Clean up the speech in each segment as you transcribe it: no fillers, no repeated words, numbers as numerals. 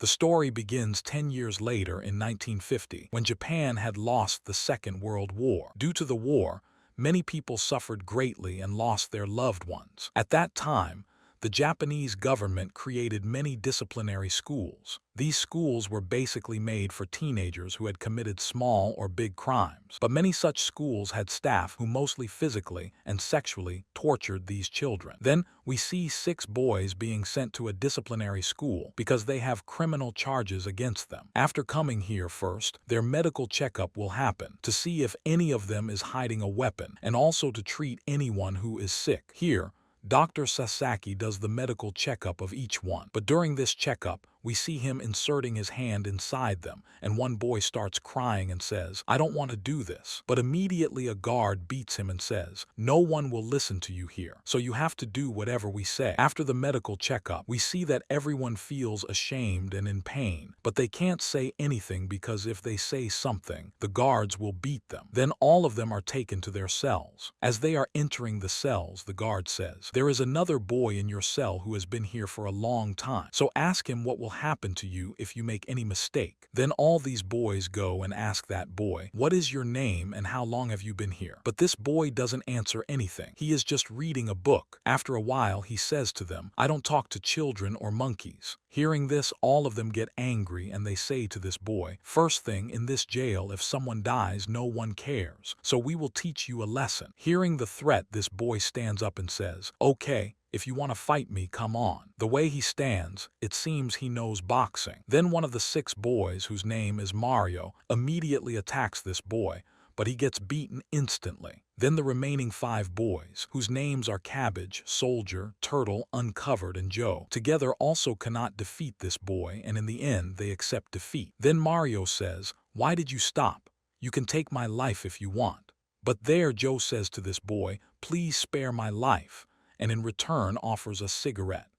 The story begins 10 years later in 1950, when Japan had lost the Second World War. Due to the war, many people suffered greatly and lost their loved ones. At that time, the Japanese government created many disciplinary schools. These schools were basically made for teenagers who had committed small or big crimes. But many such schools had staff who mostly physically and sexually tortured these children. Then we see 6 boys being sent to a disciplinary school because they have criminal charges against them. After coming here first, their medical checkup will happen to see if any of them is hiding a weapon and also to treat anyone who is sick. Here, Dr. Sasaki does the medical checkup of each one, but during this checkup, we see him inserting his hand inside them, and one boy starts crying and says, "I don't want to do this." But immediately a guard beats him and says, "No one will listen to you here, so you have to do whatever we say." After the medical checkup, we see that everyone feels ashamed and in pain, but they can't say anything because if they say something, the guards will beat them. Then all of them are taken to their cells. As they are entering the cells, the guard says, "There is another boy in your cell who has been here for a long time, so ask him what will happen to you if you make any mistake." Then all these boys go and ask that boy, "What is your name and how long have you been here?" But this boy doesn't answer anything. He is just reading a book. After a while, he says to them, "I don't talk to children or monkeys." Hearing this, all of them get angry and they say to this boy, "First thing, in this jail, if someone dies, no one cares. So we will teach you a lesson." Hearing the threat, this boy stands up and says, "Okay, if you want to fight me, come on." The way he stands, it seems he knows boxing. Then one of the 6 boys, whose name is Mario, immediately attacks this boy, but he gets beaten instantly. Then the remaining 5 boys, whose names are Cabbage, Soldier, Turtle, Uncovered, and Joe, together also cannot defeat this boy, and in the end they accept defeat. Then Mario says, "Why did you stop? You can take my life if you want." But there Joe says to this boy, "Please spare my life," and in return offers a cigarette.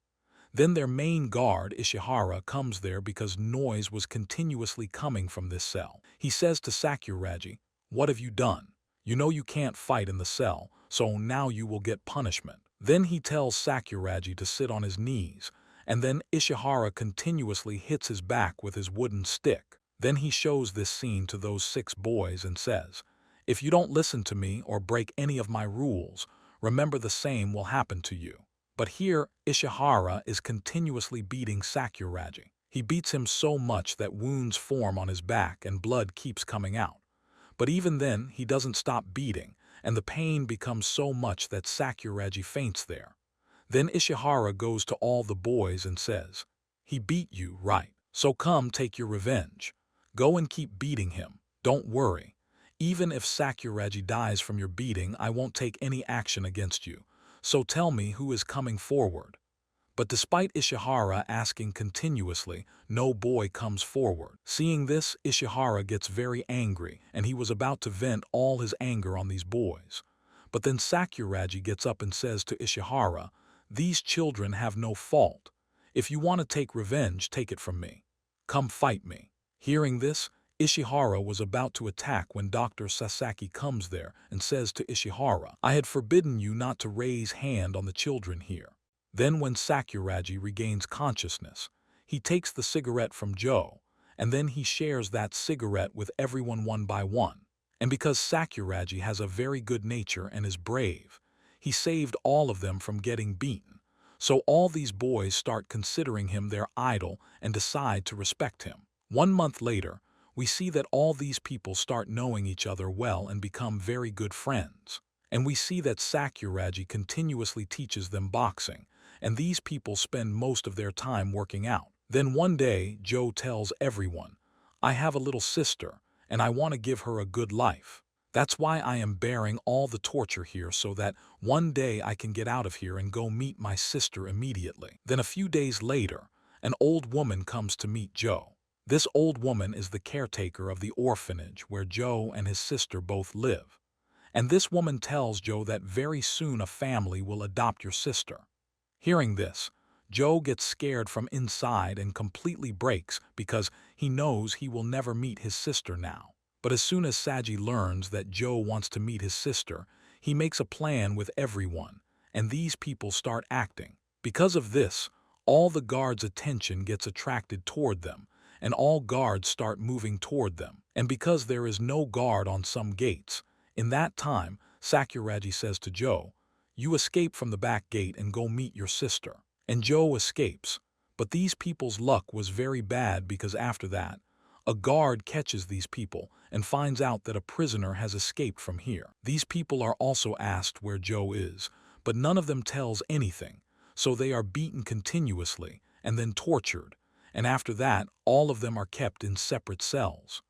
Then their main guard, Ishihara, comes there because noise was continuously coming from this cell. He says to Sakuragi, "What have you done? You know you can't fight in the cell, so now you will get punishment." Then he tells Sakuragi to sit on his knees, and then Ishihara continuously hits his back with his wooden stick. Then he shows this scene to those 6 boys and says, "If you don't listen to me or break any of my rules, remember the same will happen to you." But here, Ishihara is continuously beating Sakuragi. He beats him so much that wounds form on his back and blood keeps coming out. But even then, he doesn't stop beating, and the pain becomes so much that Sakuragi faints there. Then Ishihara goes to all the boys and says, "He beat you, right? So come take your revenge. Go and keep beating him. Don't worry. Even if Sakuragi dies from your beating, I won't take any action against you. So tell me who is coming forward." But despite Ishihara asking continuously, no boy comes forward. Seeing this, Ishihara gets very angry, and he was about to vent all his anger on these boys. But then Sakuragi gets up and says to Ishihara, "These children have no fault. If you want to take revenge, take it from me. Come fight me." Hearing this, Ishihara was about to attack when Dr. Sasaki comes there and says to Ishihara, "I had forbidden you not to raise hand on the children here." Then when Sakuragi regains consciousness, he takes the cigarette from Joe, and then he shares that cigarette with everyone one by one. And because Sakuragi has a very good nature and is brave, he saved all of them from getting beaten. So all these boys start considering him their idol and decide to respect him. 1 month later, we see that all these people start knowing each other well and become very good friends. And we see that Sakuragi continuously teaches them boxing, and these people spend most of their time working out. Then one day, Joe tells everyone, "I have a little sister, and I want to give her a good life. That's why I am bearing all the torture here so that one day I can get out of here and go meet my sister immediately." Then a few days later, an old woman comes to meet Joe. This old woman is the caretaker of the orphanage where Joe and his sister both live. And this woman tells Joe that very soon a family will adopt your sister. Hearing this, Joe gets scared from inside and completely breaks because he knows he will never meet his sister now. But as soon as Saji learns that Joe wants to meet his sister, he makes a plan with everyone, and these people start acting. Because of this, all the guards' attention gets attracted toward them, and all guards start moving toward them. And because there is no guard on some gates, in that time, Sakuragi says to Joe, "You escape from the back gate and go meet your sister." And Joe escapes. But these people's luck was very bad because after that, a guard catches these people and finds out that a prisoner has escaped from here. These people are also asked where Joe is, but none of them tells anything, so they are beaten continuously and then tortured, and after that, all of them are kept in separate cells.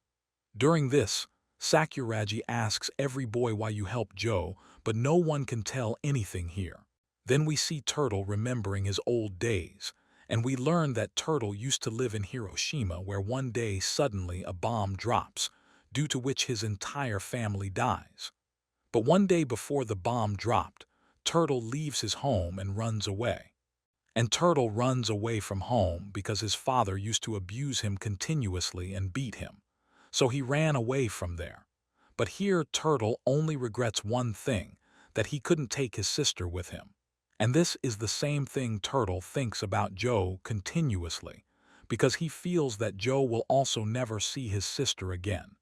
During this, Sakuragi asks every boy why you helped Joe, but no one can tell anything here. Then we see Turtle remembering his old days, and we learn that Turtle used to live in Hiroshima, where one day suddenly a bomb drops, due to which his entire family dies. But one day before the bomb dropped, Turtle leaves his home and runs away. And Turtle runs away from home because his father used to abuse him continuously and beat him. So he ran away from there. But here Turtle only regrets one thing, that he couldn't take his sister with him. And this is the same thing Turtle thinks about Joe continuously, because he feels that Joe will also never see his sister again.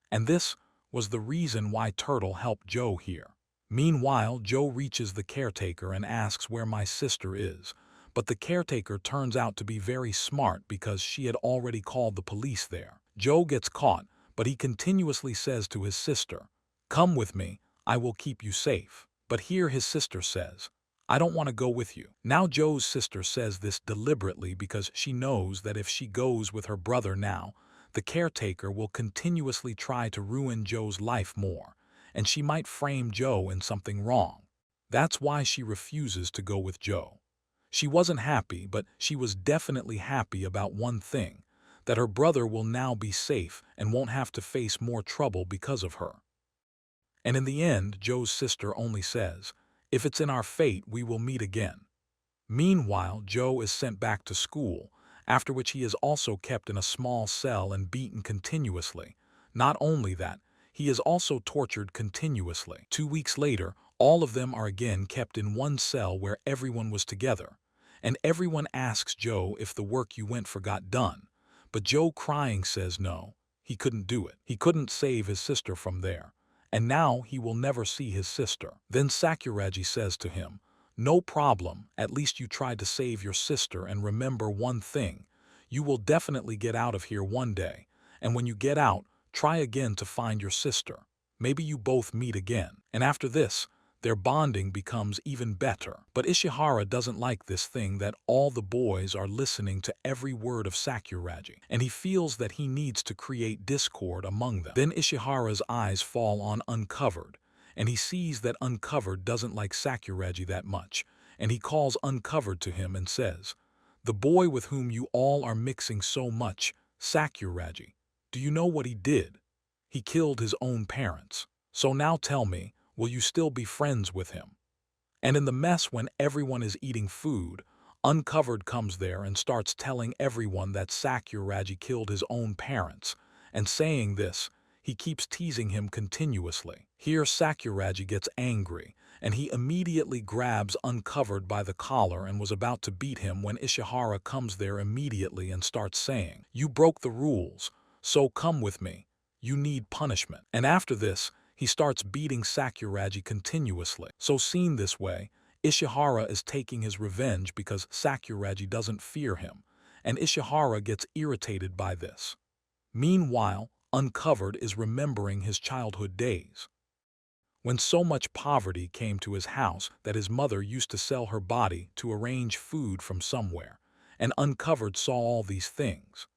And this was the reason why Turtle helped Joe here. Meanwhile, Joe reaches the caretaker and asks where my sister is, but the caretaker turns out to be very smart because she had already called the police there. Joe gets caught, but he continuously says to his sister, "Come with me, I will keep you safe." But here his sister says, "I don't want to go with you." Now Joe's sister says this deliberately because she knows that if she goes with her brother now, the caretaker will continuously try to ruin Joe's life more, and she might frame Joe in something wrong. That's why she refuses to go with Joe. She wasn't happy, but she was definitely happy about one thing, that her brother will now be safe and won't have to face more trouble because of her. And in the end, Joe's sister only says, "If it's in our fate, we will meet again." Meanwhile, Joe is sent back to school, after which he is also kept in a small cell and beaten continuously. Not only that, he is also tortured continuously. 2 weeks later, all of them are again kept in one cell where everyone was together, and everyone asks Joe if the work you went for got done, but Joe crying says no, he couldn't do it. He couldn't save his sister from there, and now he will never see his sister. Then Sakuragi says to him, "No problem, at least you tried to save your sister, and remember one thing, you will definitely get out of here one day, and when you get out, try again to find your sister. Maybe you both meet again." And after this, their bonding becomes even better. But Ishihara doesn't like this thing that all the boys are listening to every word of Sakuragi, and he feels that he needs to create discord among them. Then Ishihara's eyes fall on Uncovered, and he sees that Uncovered doesn't like Sakuragi that much, and he calls Uncovered to him and says, "The boy with whom you all are mixing so much, Sakuragi, do you know what he did? He killed his own parents. So now tell me, will you still be friends with him?" And in the mess when everyone is eating food, Uncovered comes there and starts telling everyone that Sakuragi killed his own parents, and saying this, he keeps teasing him continuously. Here Sakuragi gets angry, and he immediately grabs Uncovered by the collar and was about to beat him when Ishihara comes there immediately and starts saying, "You broke the rules, so come with me. You need punishment." And after this, he starts beating Sakuragi continuously. So seen this way, Ishihara is taking his revenge because Sakuragi doesn't fear him, and Ishihara gets irritated by this. Meanwhile, Uncovered is remembering his childhood days, when so much poverty came to his house that his mother used to sell her body to arrange food from somewhere, and Uncovered saw all these things.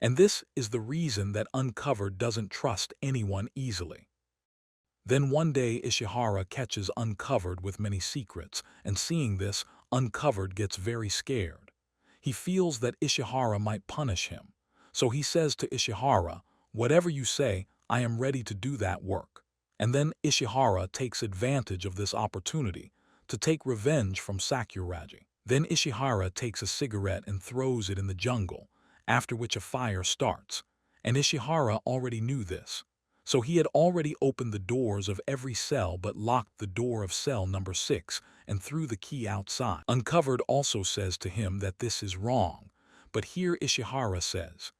And this is the reason that Uncovered doesn't trust anyone easily. Then one day Ishihara catches Uncovered with many secrets, and seeing this, Uncovered gets very scared. He feels that Ishihara might punish him, so he says to Ishihara, "Whatever you say, I am ready to do that work." And then Ishihara takes advantage of this opportunity to take revenge from Sakuragi. Then Ishihara takes a cigarette and throws it in the jungle, after which a fire starts, and Ishihara already knew this. So he had already opened the doors of every cell but locked the door of cell number 6 and threw the key outside. Uncovered also says to him that this is wrong, but here Ishihara says,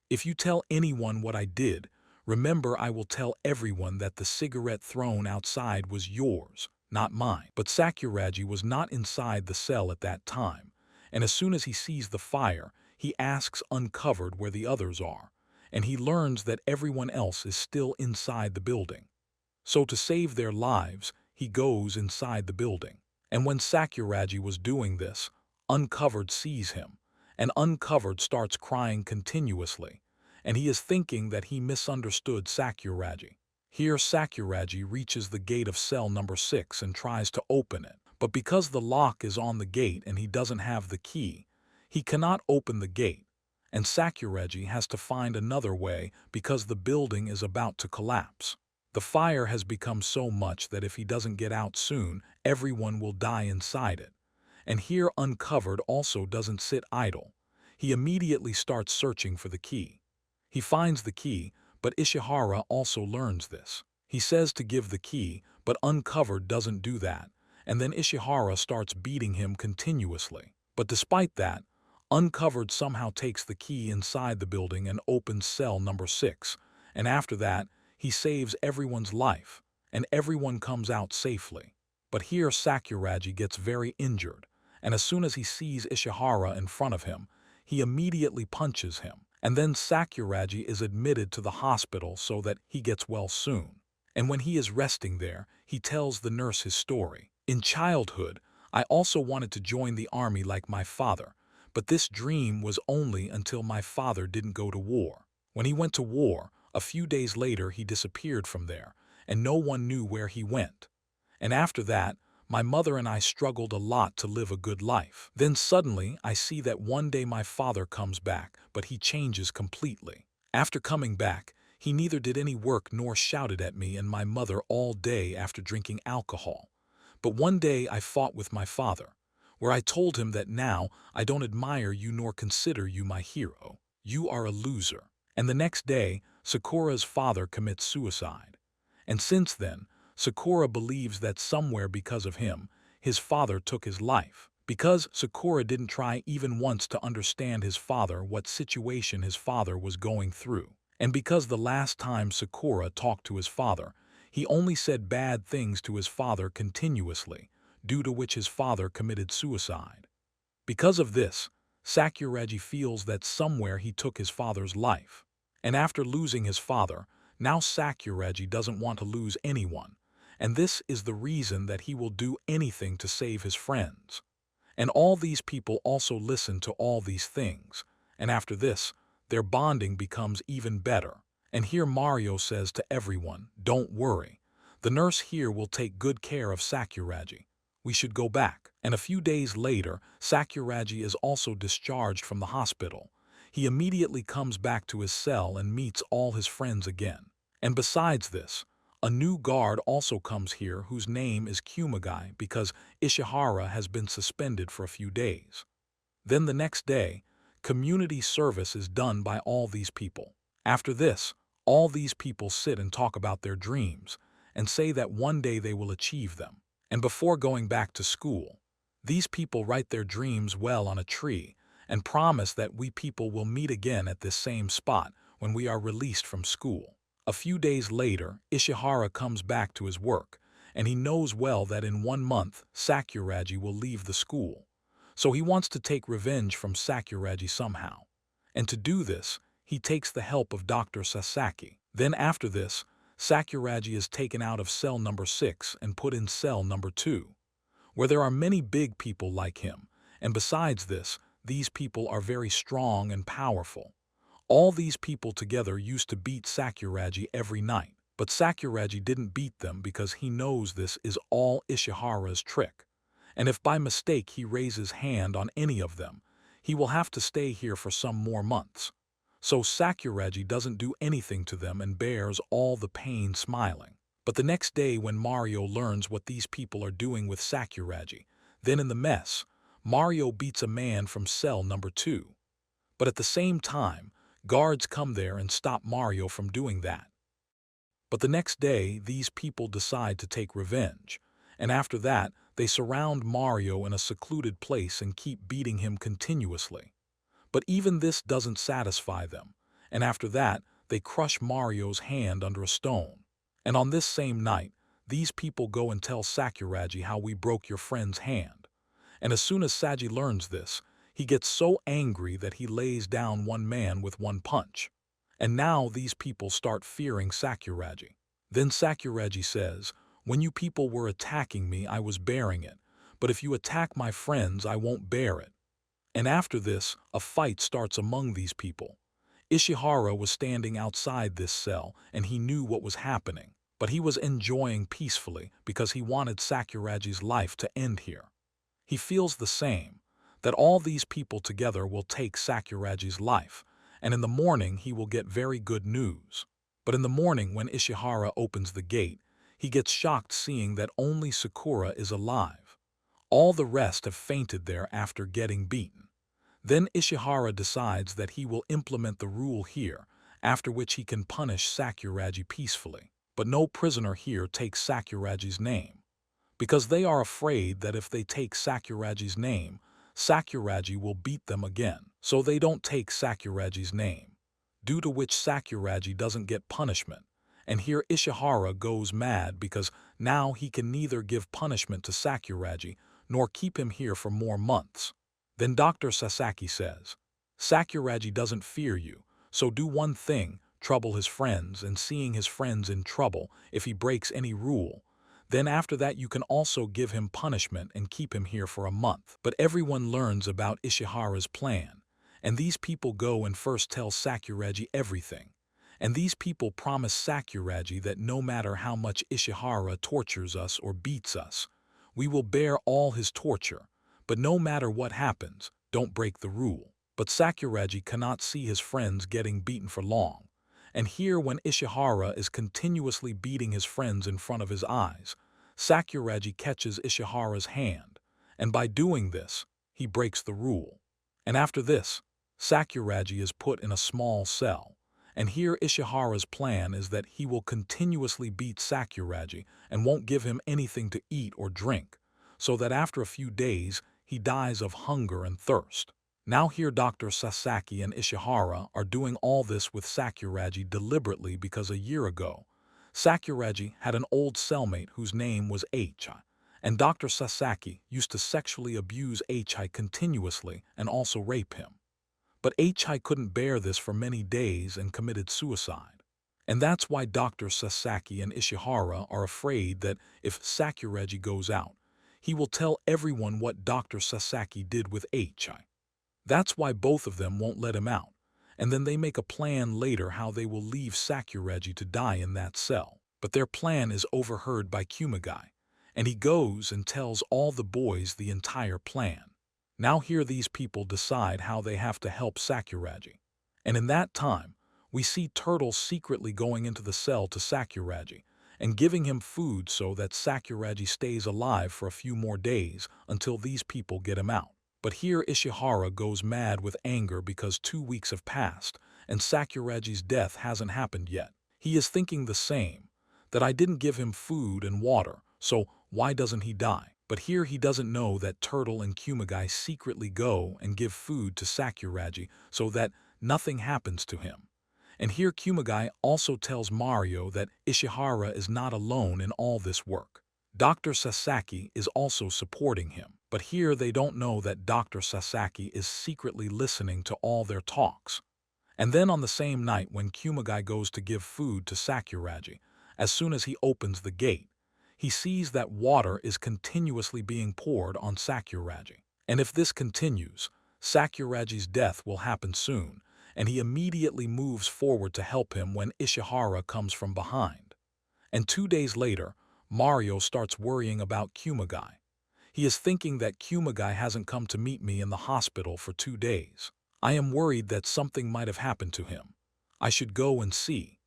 "If you tell anyone what I did, remember I will tell everyone that the cigarette thrown outside was yours, not mine." But Sakuragi was not inside the cell at that time, and as soon as he sees the fire, he asks Uncovered where the others are, and he learns that everyone else is still inside the building. So to save their lives, he goes inside the building. And when Sakuragi was doing this, Uncovered sees him, and Uncovered starts crying continuously, and he is thinking that he misunderstood Sakuragi. Here Sakuragi reaches the gate of cell number 6 and tries to open it, but because the lock is on the gate and he doesn't have the key, he cannot open the gate, and Sakuragi has to find another way because the building is about to collapse. The fire has become so much that if he doesn't get out soon, everyone will die inside it. And here Uncovered also doesn't sit idle. He immediately starts searching for the key. He finds the key, but Ishihara also learns this. He says to give the key, but Uncovered doesn't do that, and then Ishihara starts beating him continuously. But despite that, Uncovered somehow takes the key inside the building and opens cell number 6, and after that, he saves everyone's life, and everyone comes out safely. But here Sakuragi gets very injured, and as soon as he sees Ishihara in front of him, he immediately punches him. And then Sakuragi is admitted to the hospital so that he gets well soon. And when he is resting there, he tells the nurse his story. "In childhood, I also wanted to join the army like my father, but this dream was only until my father didn't go to war. When he went to war, a few days later he disappeared from there, and no one knew where he went. And after that, my mother and I struggled a lot to live a good life. Then suddenly I see that one day my father comes back, but he changes completely. After coming back, he neither did any work nor shouted at me and my mother all day after drinking alcohol. But one day I fought with my father, where I told him that now I don't admire you nor consider you my hero. You are a loser." And the next day, Sakura's father commits suicide. And since then, Sakura believes that somewhere because of him, his father took his life. Because Sakura didn't try even once to understand his father what situation his father was going through. And because the last time Sakura talked to his father, he only said bad things to his father continuously, due to which his father committed suicide. Because of this, Sakuragi feels that somewhere he took his father's life. And after losing his father, now Sakuragi doesn't want to lose anyone. And this is the reason that he will do anything to save his friends. And all these people also listen to all these things, and after this, their bonding becomes even better. And here Mario says to everyone, "Don't worry. The nurse here will take good care of Sakuragi. We should go back." And a few days later, Sakuragi is also discharged from the hospital. He immediately comes back to his cell and meets all his friends again. And besides this, a new guard also comes here whose name is Kumagai because Ishihara has been suspended for a few days. Then the next day, community service is done by all these people. After this, all these people sit and talk about their dreams and say that one day they will achieve them. And before going back to school, these people write their dreams well on a tree and promise that we people will meet again at this same spot when we are released from school. A few days later, Ishihara comes back to his work, and he knows well that in 1 month, Sakuragi will leave the school. So he wants to take revenge from Sakuragi somehow. And to do this, he takes the help of Dr. Sasaki. Then after this, Sakuragi is taken out of cell number 6 and put in cell number 2, where there are many big people like him, and besides this, these people are very strong and powerful. All these people together used to beat Sakuragi every night, but Sakuragi didn't beat them because he knows this is all Ishihara's trick. And if by mistake he raises hand on any of them, he will have to stay here for some more months. So Sakuragi doesn't do anything to them and bears all the pain smiling. But the next day when Mario learns what these people are doing with Sakuragi, then in the mess, Mario beats a man from cell number 2. But at the same time, guards come there and stop Mario from doing that. But the next day, these people decide to take revenge, and after that, they surround Mario in a secluded place and keep beating him continuously. But even this doesn't satisfy them, and after that, they crush Mario's hand under a stone. And on this same night, these people go and tell Sakuragi how we broke your friend's hand. And as soon as Saji learns this, he gets so angry that he lays down one man with one punch. And now these people start fearing Sakuragi. Then Sakuragi says, "When you people were attacking me, I was bearing it, but if you attack my friends, I won't bear it." And after this, a fight starts among these people. Ishihara was standing outside this cell, and he knew what was happening, but he was enjoying peacefully because he wanted Sakuragi's life to end here. He feels the same, that all these people together will take Sakuragi's life, and in the morning he will get very good news. But in the morning when Ishihara opens the gate, he gets shocked seeing that only Sakura is alive. All the rest have fainted there after getting beaten. Then Ishihara decides that he will implement the rule here, after which he can punish Sakuragi peacefully. But no prisoner here takes Sakuragi's name, because they are afraid that if they take Sakuragi's name, Sakuragi will beat them again. So they don't take Sakuragi's name, due to which Sakuragi doesn't get punishment. And here Ishihara goes mad because now he can neither give punishment to Sakuragi nor keep him here for more months. Then Dr. Sasaki says, "Sakuragi doesn't fear you, so do one thing, trouble his friends, and seeing his friends in trouble, if he breaks any rule, then after that you can also give him punishment and keep him here for a month." But everyone learns about Ishihara's plan, and these people go and first tell Sakuragi everything. And these people promise Sakuragi that no matter how much Ishihara tortures us or beats us, we will bear all his torture, but no matter what happens, don't break the rule. But Sakuragi cannot see his friends getting beaten for long. And here when Ishihara is continuously beating his friends in front of his eyes, Sakuragi catches Ishihara's hand, and by doing this, he breaks the rule. And after this, Sakuragi is put in a small cell, and here Ishihara's plan is that he will continuously beat Sakuragi and won't give him anything to eat or drink, so that after a few days, he dies of hunger and thirst. Now here Dr. Sasaki and Ishihara are doing all this with Sakuragi deliberately because a year ago, Sakuragi had an old cellmate whose name was H.I., and Dr. Sasaki used to sexually abuse H.I. continuously and also rape him. But H.I. couldn't bear this for many days and committed suicide. And that's why Dr. Sasaki and Ishihara are afraid that if Sakuragi goes out, he will tell everyone what Dr. Sasaki did with H.I. That's why both of them won't let him out, and then they make a plan later how they will leave Sakuragi to die in that cell. But their plan is overheard by Kumagai, and he goes and tells all the boys the entire plan. Now here these people decide how they have to help Sakuragi. And in that time, we see Turtle secretly going into the cell to Sakuragi and giving him food so that Sakuragi stays alive for a few more days until these people get him out. But here Ishihara goes mad with anger because 2 weeks have passed and Sakuragi's death hasn't happened yet. He is thinking the same, that I didn't give him food and water, so why doesn't he die? But here he doesn't know that Turtle and Kumagai secretly go and give food to Sakuragi so that nothing happens to him. And here Kumagai also tells Mario that Ishihara is not alone in all this work. Dr. Sasaki is also supporting him, but here they don't know that Dr. Sasaki is secretly listening to all their talks. And then on the same night when Kumagai goes to give food to Sakuragi, as soon as he opens the gate, he sees that water is continuously being poured on Sakuragi. And if this continues, Sakuragi's death will happen soon, and he immediately moves forward to help him when Ishihara comes from behind. And 2 days later, Mario starts worrying about Kumagai. He is thinking that Kumagai hasn't come to meet me in the hospital for 2 days. I am worried that something might have happened to him. I should go and see.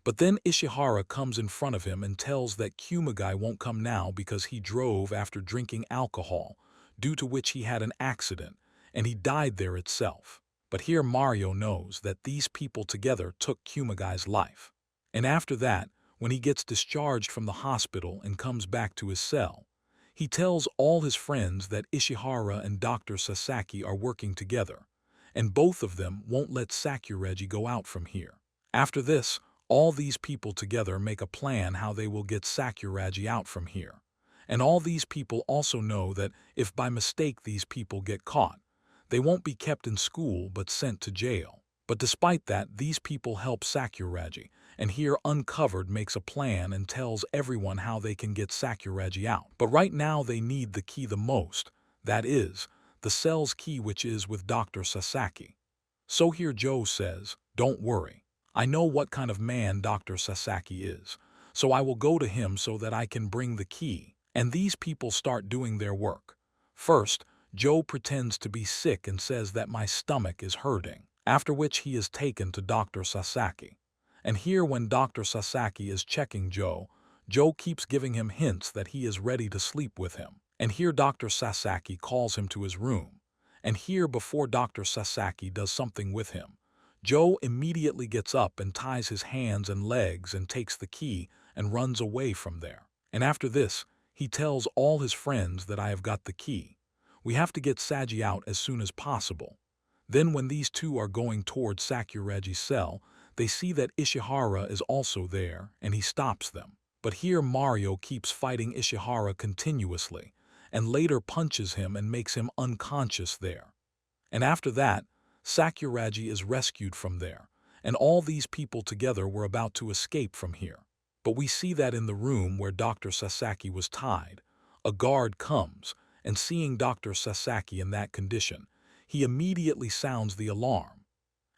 But then Ishihara comes in front of him and tells that Kumagai won't come now because he drove after drinking alcohol, due to which he had an accident, and he died there itself. But here Mario knows that these people together took Kumagai's life. And after that, when he gets discharged from the hospital and comes back to his cell, he tells all his friends that Ishihara and Dr. Sasaki are working together, and both of them won't let Sakuragi go out from here. After this, all these people together make a plan how they will get Sakuragi out from here. And all these people also know that if by mistake these people get caught, they won't be kept in school but sent to jail. But despite that, these people help Sakuragi, and here Uncovered makes a plan and tells everyone how they can get Sakuragi out. But right now they need the key the most, that is, the cell's key, which is with Dr. Sasaki. So here Joe says, "Don't worry. I know what kind of man Dr. Sasaki is, so I will go to him so that I can bring the key." And these people start doing their work. First, Joe pretends to be sick and says that my stomach is hurting, after which he is taken to Dr. Sasaki. And here when Dr. Sasaki is checking Joe, Joe keeps giving him hints that he is ready to sleep with him. And here Dr. Sasaki calls him to his room. And here before Dr. Sasaki does something with him, Joe immediately gets up and ties his hands and legs and takes the key and runs away from there. And after this, he tells all his friends that I have got the key. We have to get Saji out as soon as possible. Then when these two are going towards Sakuragi's cell, they see that Ishihara is also there, and he stops them. But here Mario keeps fighting Ishihara continuously, and later punches him and makes him unconscious there. And after that, Sakuragi is rescued from there, and all these people together were about to escape from here. But we see that in the room where Dr. Sasaki was tied, a guard comes, and seeing Dr. Sasaki in that condition, he immediately sounds the alarm.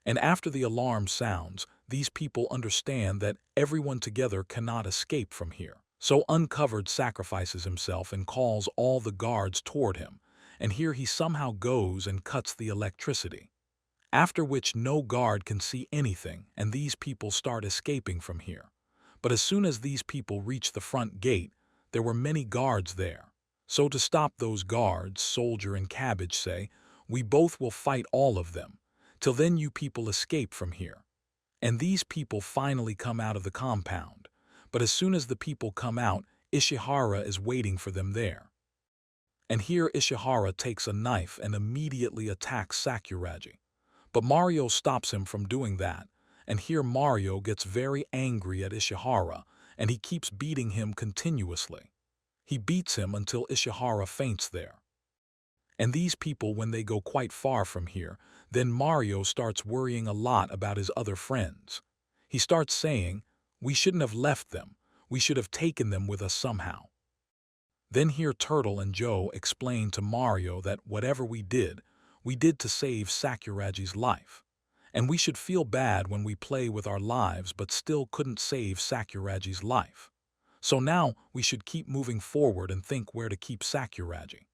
And after the alarm sounds, these people understand that everyone together cannot escape from here. So Uncovered sacrifices himself and calls all the guards toward him, and here he somehow goes and cuts the electricity. After which no guard can see anything, and these people start escaping from here. But as soon as these people reach the front gate, there were many guards there. So to stop those guards, Soldier and Cabbage say, "We both will fight all of them. Till then you people escape from here." And these people finally come out of the compound. But as soon as the people come out, Ishihara is waiting for them there. And here Ishihara takes a knife and immediately attacks Sakuragi. But Mario stops him from doing that. And here Mario gets very angry at Ishihara, and he keeps beating him continuously. He beats him until Ishihara faints there. And these people, when they go quite far from here, then Mario starts worrying a lot about his other friends. He starts saying, "We shouldn't have left them. We should have taken them with us somehow." Then here Turtle and Joe explain to Mario that whatever we did to save Sakuragi's life. And we should feel bad when we play with our lives but still couldn't save Sakuragi's life. So now we should keep moving forward and think where to keep Sakuragi.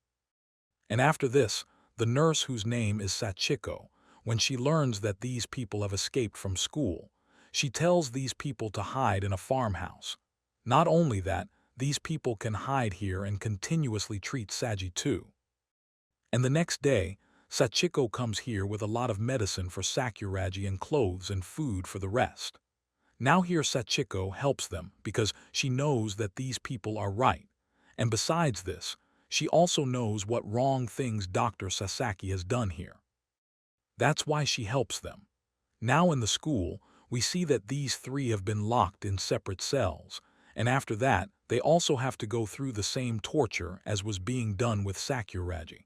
And after this, the nurse, whose name is Sachiko, when she learns that these people have escaped from school, she tells these people to hide in a farmhouse. Not only that, these people can hide here and continuously treat Saji too. And the next day, Sachiko comes here with a lot of medicine for Sakuragi and clothes and food for the rest. Now here Sachiko helps them because she knows that these people are right. And besides this, she also knows what wrong things Dr. Sasaki has done here. That's why she helps them. Now in the school, we see that these three have been locked in separate cells, and after that, they also have to go through the same torture as was being done with Sakuragi.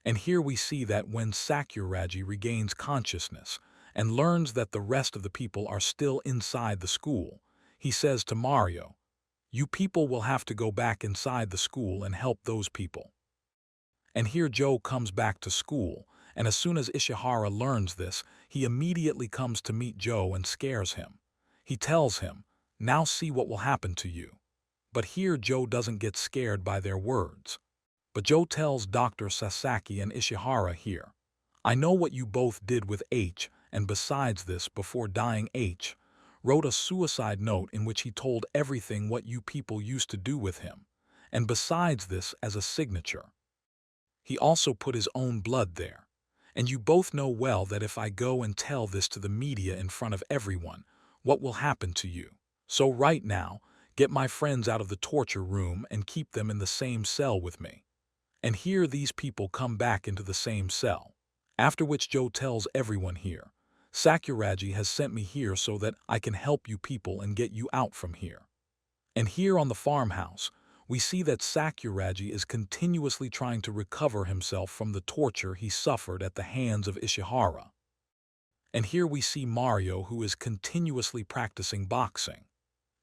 And here we see that when Sakuragi regains consciousness and learns that the rest of the people are still inside the school, he says to Mario, "You people will have to go back inside the school and help those people." And here Joe comes back to school, and as soon as Ishihara learns this, he immediately comes to meet Joe and scares him. He tells him, "Now see what will happen to you." But here Joe doesn't get scared by their words. But Joe tells Dr. Sasaki and Ishihara here, "I know what you both did with H, and besides this, before dying H wrote a suicide note in which he told everything what you people used to do with him, and besides this as a signature. He also put his own blood there. And you both know well that if I go and tell this to the media in front of everyone, what will happen to you. So right now, get my friends out of the torture room and keep them in the same cell with me. And here these people come back into the same cell. After which Joe tells everyone here, Sakuragi has sent me here so that I can help you people and get you out from here. And here on the farmhouse, we see that Sakuragi is continuously trying to recover himself from the torture he suffered at the hands of Ishihara. And here we see Mario, who is continuously practicing boxing.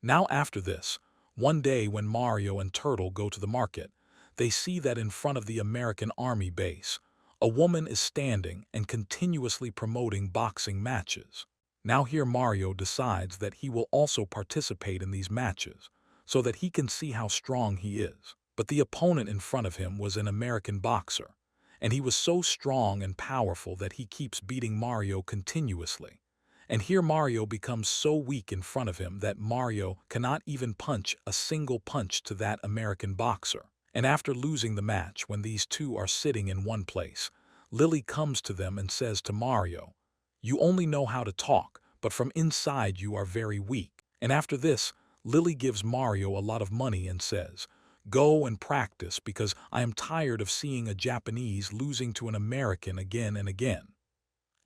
Now after this, one day when Mario and Turtle go to the market, they see that in front of the American Army base, a woman is standing and continuously promoting boxing matches. Now here Mario decides that he will also participate in these matches, so that he can see how strong he is. But the opponent in front of him was an American boxer, and he was so strong and powerful that he keeps beating Mario continuously. And here Mario becomes so weak in front of him that Mario cannot even punch a single punch to that American boxer. And after losing the match, when these two are sitting in one place, Lily comes to them and says to Mario, "You only know how to talk, but from inside you are very weak." And after this, Lily gives Mario a lot of money and says, "Go and practice because I am tired of seeing a Japanese losing to an American again and again."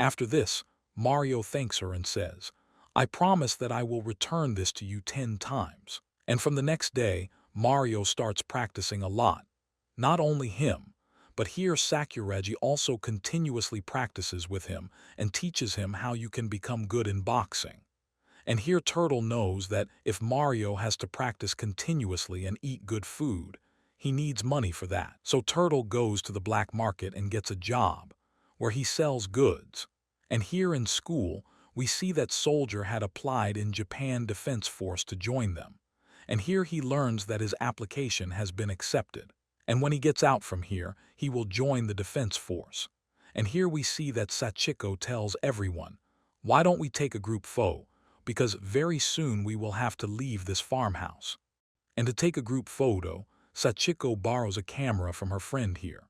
After this, Mario thanks her and says, "I promise that I will return this to you 10 times. And from the next day, Mario starts practicing a lot. Not only him, but here Sakuragi also continuously practices with him and teaches him how you can become good in boxing. And here Turtle knows that if Mario has to practice continuously and eat good food, he needs money for that. So Turtle goes to the black market and gets a job, where he sells goods. And here in school, we see that Soldier had applied in Japan Defense Force to join them. And here he learns that his application has been accepted. And when he gets out from here, he will join the Defense Force. And here we see that Sachiko tells everyone, "Why don't we take a group photo? Because very soon we will have to leave this farmhouse." And to take a group photo, Sachiko borrows a camera from her friend here.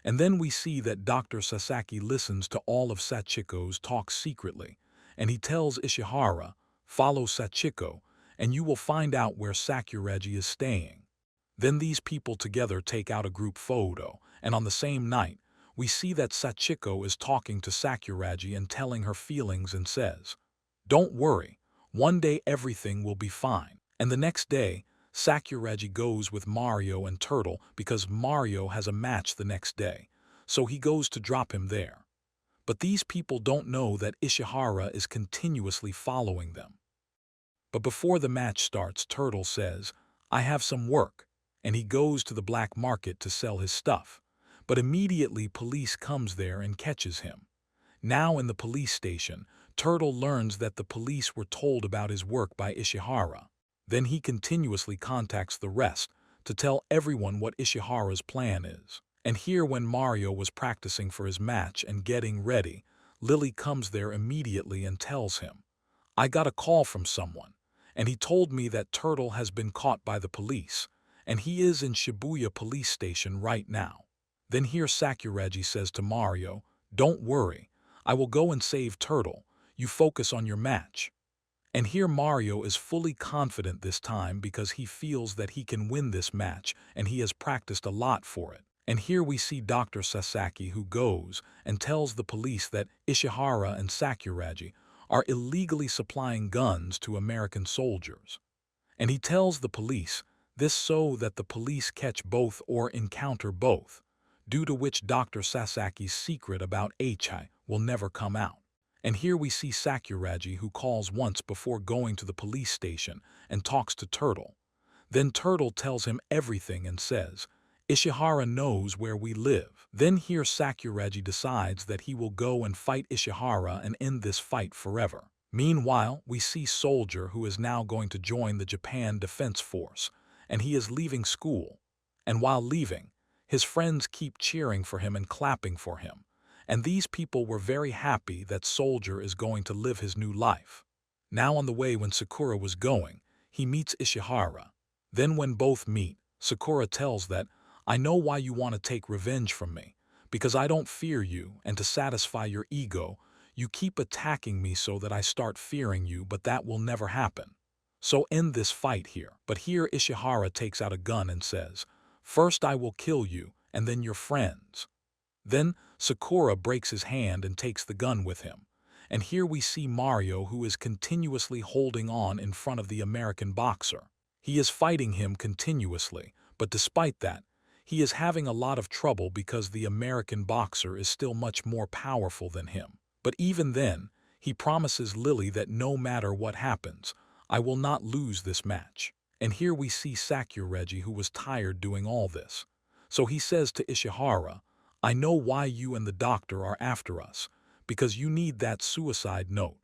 And then we see that Dr. Sasaki listens to all of Sachiko's talks secretly, and he tells Ishihara, "Follow Sachiko, and you will find out where Sakuragi is staying." Then these people together take out a group photo, and on the same night, we see that Sachiko is talking to Sakuragi and telling her feelings and says, "Don't worry, one day everything will be fine." And the next day, Sakuragi goes with Mario and Turtle because Mario has a match the next day, so he goes to drop him there. But these people don't know that Ishihara is continuously following them. But before the match starts, Turtle says, "I have some work," and he goes to the black market to sell his stuff. But immediately police comes there and catches him. Now in the police station, Turtle learns that the police were told about his work by Ishihara. Then he continuously contacts the rest to tell everyone what Ishihara's plan is. And here when Mario was practicing for his match and getting ready, Lily comes there immediately and tells him, "I got a call from someone, and he told me that Turtle has been caught by the police, and he is in Shibuya police station right now." Then here Sakuragi says to Mario, "Don't worry, I will go and save Turtle, you focus on your match." And here Mario is fully confident this time because he feels that he can win this match and he has practiced a lot for it. And here we see Dr. Sasaki, who goes and tells the police that Ishihara and Sakuragi are illegally supplying guns to American soldiers. And he tells the police this so that the police catch both or encounter both, due to which Dr. Sasaki's secret about HI will never come out. And here we see Sakuragi, who calls once before going to the police station and talks to Turtle. Then Turtle tells him everything and says, "Ishihara knows where we live." Then here Sakuragi decides that he will go and fight Ishihara and end this fight forever. Meanwhile, we see Soldier, who is now going to join the Japan Defense Force, and he is leaving school. And while leaving, his friends keep cheering for him and clapping for him. And these people were very happy that Soldier is going to live his new life. Now on the way when Sakura was going, he meets Ishihara. Then when both meet, Sakura tells that, "I know why you want to take revenge from me, because I don't fear you, and to satisfy your ego, you keep attacking me so that I start fearing you, but that will never happen. So end this fight here. But here Ishihara takes out a gun and says, "First I will kill you, and then your friends." Then Sakura breaks his hand and takes the gun with him. And here we see Mario, who is continuously holding on in front of the American boxer. He is fighting him continuously, but despite that, he is having a lot of trouble because the American boxer is still much more powerful than him. But even then, he promises Lily that no matter what happens, I will not lose this match. And here we see Sakuragi, who was tired doing all this. So he says to Ishihara, "I know why you and the doctor are after us, because you need that suicide note.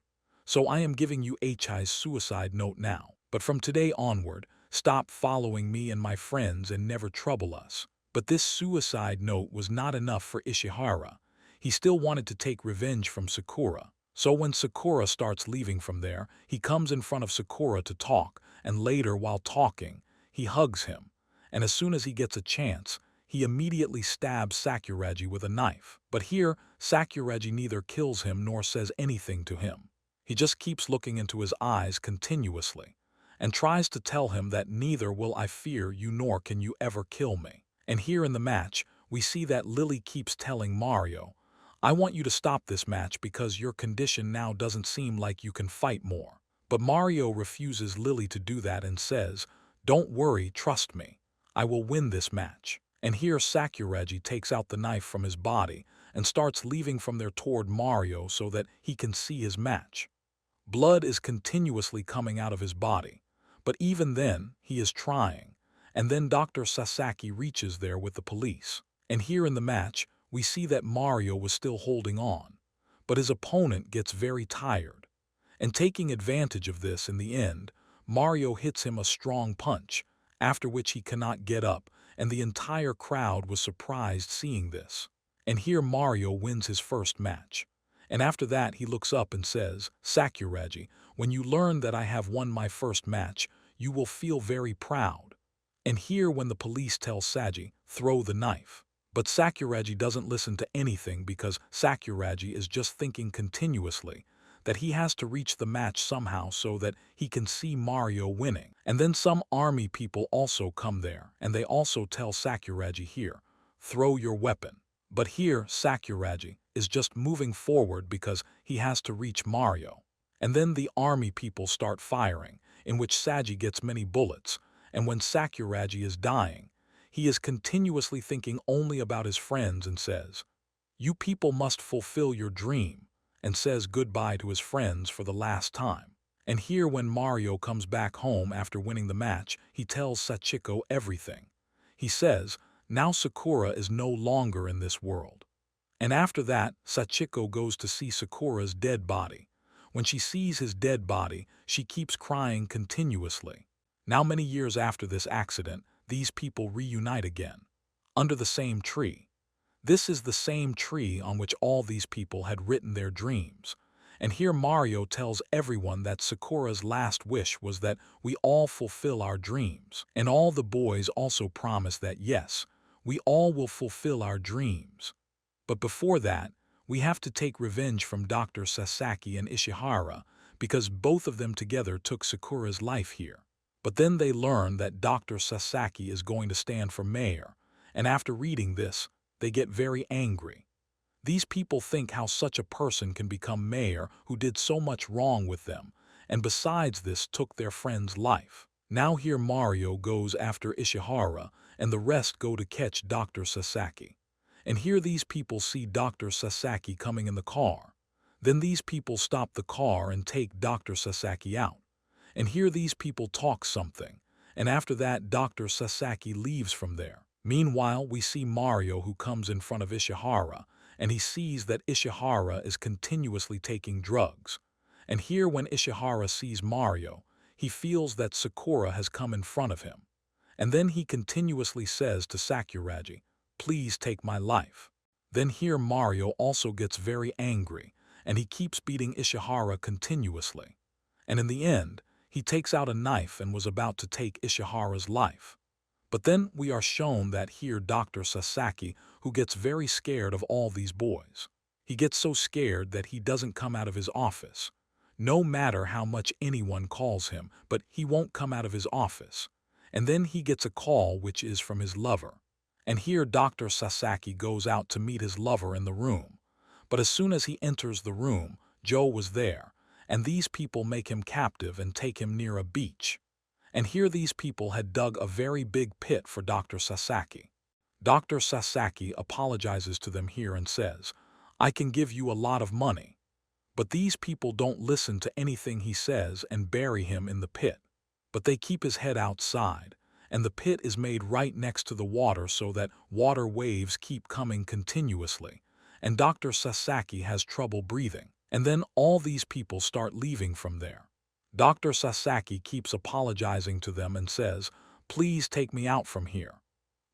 So I am giving you Hi's suicide note now. But from today onward, stop following me and my friends and never trouble us." But this suicide note was not enough for Ishihara. He still wanted to take revenge from Sakura. So when Sakura starts leaving from there, he comes in front of Sakura to talk, and later while talking, he hugs him. And as soon as he gets a chance, he immediately stabs Sakuragi with a knife. But here, Sakuragi neither kills him nor says anything to him. He just keeps looking into his eyes continuously, and tries to tell him that neither will I fear you nor can you ever kill me. And here in the match, we see that Lily keeps telling Mario, "I want you to stop this match because your condition now doesn't seem like you can fight more." But Mario refuses Lily to do that and says, "Don't worry, trust me. I will win this match." And here Sakuragi takes out the knife from his body and starts leaving from there toward Mario so that he can see his match. Blood is continuously coming out of his body, but even then, he is trying. And then Dr. Sasaki reaches there with the police. And here in the match, we see that Mario was still holding on, but his opponent gets very tired. And taking advantage of this in the end, Mario hits him a strong punch, after which he cannot get up, and the entire crowd was surprised seeing this. And here Mario wins his first match. And after that he looks up and says, "Sakuragi, when you learn that I have won my first match, you will feel very proud." And here when the police tell Saji, "Throw the knife." But Sakuragi doesn't listen to anything because Sakuragi is just thinking continuously that he has to reach the match somehow so that he can see Mario winning. And then some army people also come there, and they also tell Sakuragi here, "Throw your weapon." But here Sakuragi is just moving forward because he has to reach Mario. And then the army people start firing, in which Saji gets many bullets, and when Sakuragi is dying, he is continuously thinking only about his friends and says, "You people must fulfill your dream," and says goodbye to his friends for the last time. And here when Mario comes back home after winning the match, he tells Sachiko everything. He says, now Sakura is no longer in this world. And after that, Sachiko goes to see Sakura's dead body. When she sees his dead body, she keeps crying continuously. Now many years after this accident, these people reunite again, under the same tree. This is the same tree on which all these people had written their dreams. And here Mario tells everyone that Sakura's last wish was that we all fulfill our dreams. And all the boys also promise that yes, we all will fulfill our dreams. But before that, we have to take revenge from Dr. Sasaki and Ishihara because both of them together took Sakura's life here. But then they learn that Dr. Sasaki is going to stand for mayor, and after reading this, they get very angry. These people think how such a person can become mayor who did so much wrong with them, and besides this took their friend's life. Now here Mario goes after Ishihara, and the rest go to catch Dr. Sasaki. And here these people see Dr. Sasaki coming in the car. Then these people stop the car and take Dr. Sasaki out. And here these people talk something, and after that Dr. Sasaki leaves from there. Meanwhile, we see Mario who comes in front of Ishihara, and he sees that Ishihara is continuously taking drugs. And here when Ishihara sees Mario, he feels that Sakura has come in front of him. And then he continuously says to Sakuragi, "Please take my life." Then here Mario also gets very angry, and he keeps beating Ishihara continuously. And in the end, he takes out a knife and was about to take Ishihara's life. But then we are shown that here Dr. Sasaki, who gets very scared of all these boys. He gets so scared that he doesn't come out of his office. no matter how much anyone calls him, but he won't come out of his office. And then he gets a call which is from his lover. And here Dr. Sasaki goes out to meet his lover in the room. But as soon as he enters the room, Joe was there, and these people make him captive and take him near a beach. And here these people had dug a very big pit for Dr. Sasaki. Dr. Sasaki apologizes to them here and says, "I can give you a lot of money." But these people don't listen to anything he says and bury him in the pit. But they keep his head outside, and the pit is made right next to the water so that water waves keep coming continuously, and Dr. Sasaki has trouble breathing. And then all these people start leaving from there. Dr. Sasaki keeps apologizing to them and says, "Please take me out from here."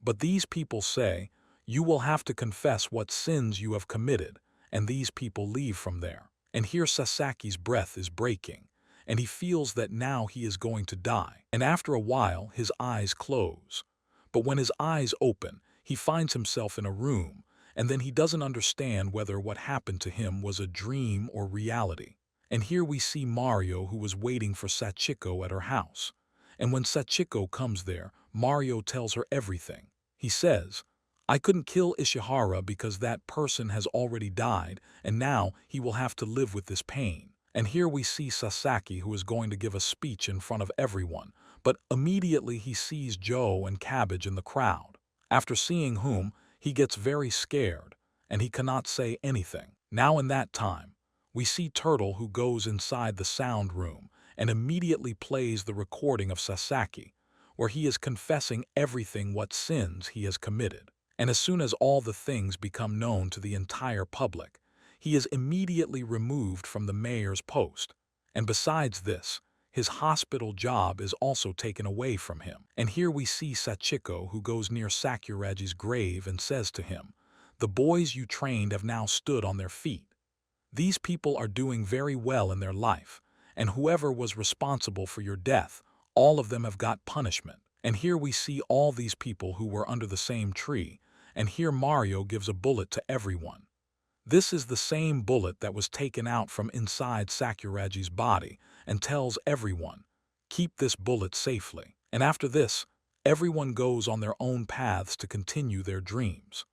But these people say, "You will have to confess what sins you have committed," and these people leave from there. And here Sasaki's breath is breaking, and he feels that now he is going to die. And after a while, his eyes close. But when his eyes open, he finds himself in a room, and then he doesn't understand whether what happened to him was a dream or reality. And here we see Mario, who was waiting for Sachiko at her house. And when Sachiko comes there, Mario tells her everything. He says, "I couldn't kill Ishihara because that person has already died, and now he will have to live with this pain." And here we see Sasaki, who is going to give a speech in front of everyone, but immediately he sees Joe and Cabbage in the crowd. After seeing whom, he gets very scared, and he cannot say anything. Now in that time, we see Turtle, who goes inside the sound room and immediately plays the recording of Sasaki, where he is confessing everything what sins he has committed. And as soon as all the things become known to the entire public, he is immediately removed from the mayor's post. And besides this, his hospital job is also taken away from him. And here we see Sachiko, who goes near Sakuraji's grave and says to him, "The boys you trained have now stood on their feet. These people are doing very well in their life, and whoever was responsible for your death, all of them have got punishment." And here we see all these people who were under the same tree, and here Mario gives a bullet to everyone. This is the same bullet that was taken out from inside Sakuraji's body, and tells everyone, "Keep this bullet safely." And after this, everyone goes on their own paths to continue their dreams.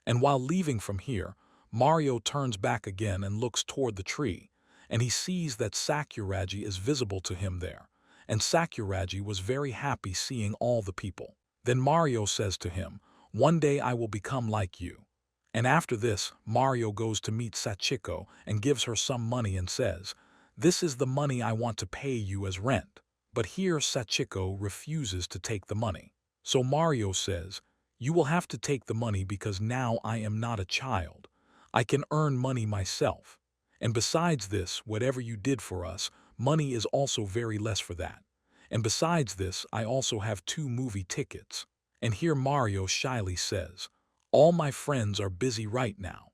And while leaving from here, Mario turns back again and looks toward the tree, and he sees that Sakuraji is visible to him there, and Sakuraji was very happy seeing all the people. Then Mario says to him, "One day I will become like you." And after this, Mario goes to meet Sachiko and gives her some money and says, "This is the money I want to pay you as rent." But here Sachiko refuses to take the money. So Mario says, "You will have to take the money because now I am not a child. I can earn money myself. And besides this, whatever you did for us, money is also very less for that. And besides this, I also have 2 movie tickets." And here Mario shyly says, "All my friends are busy right now.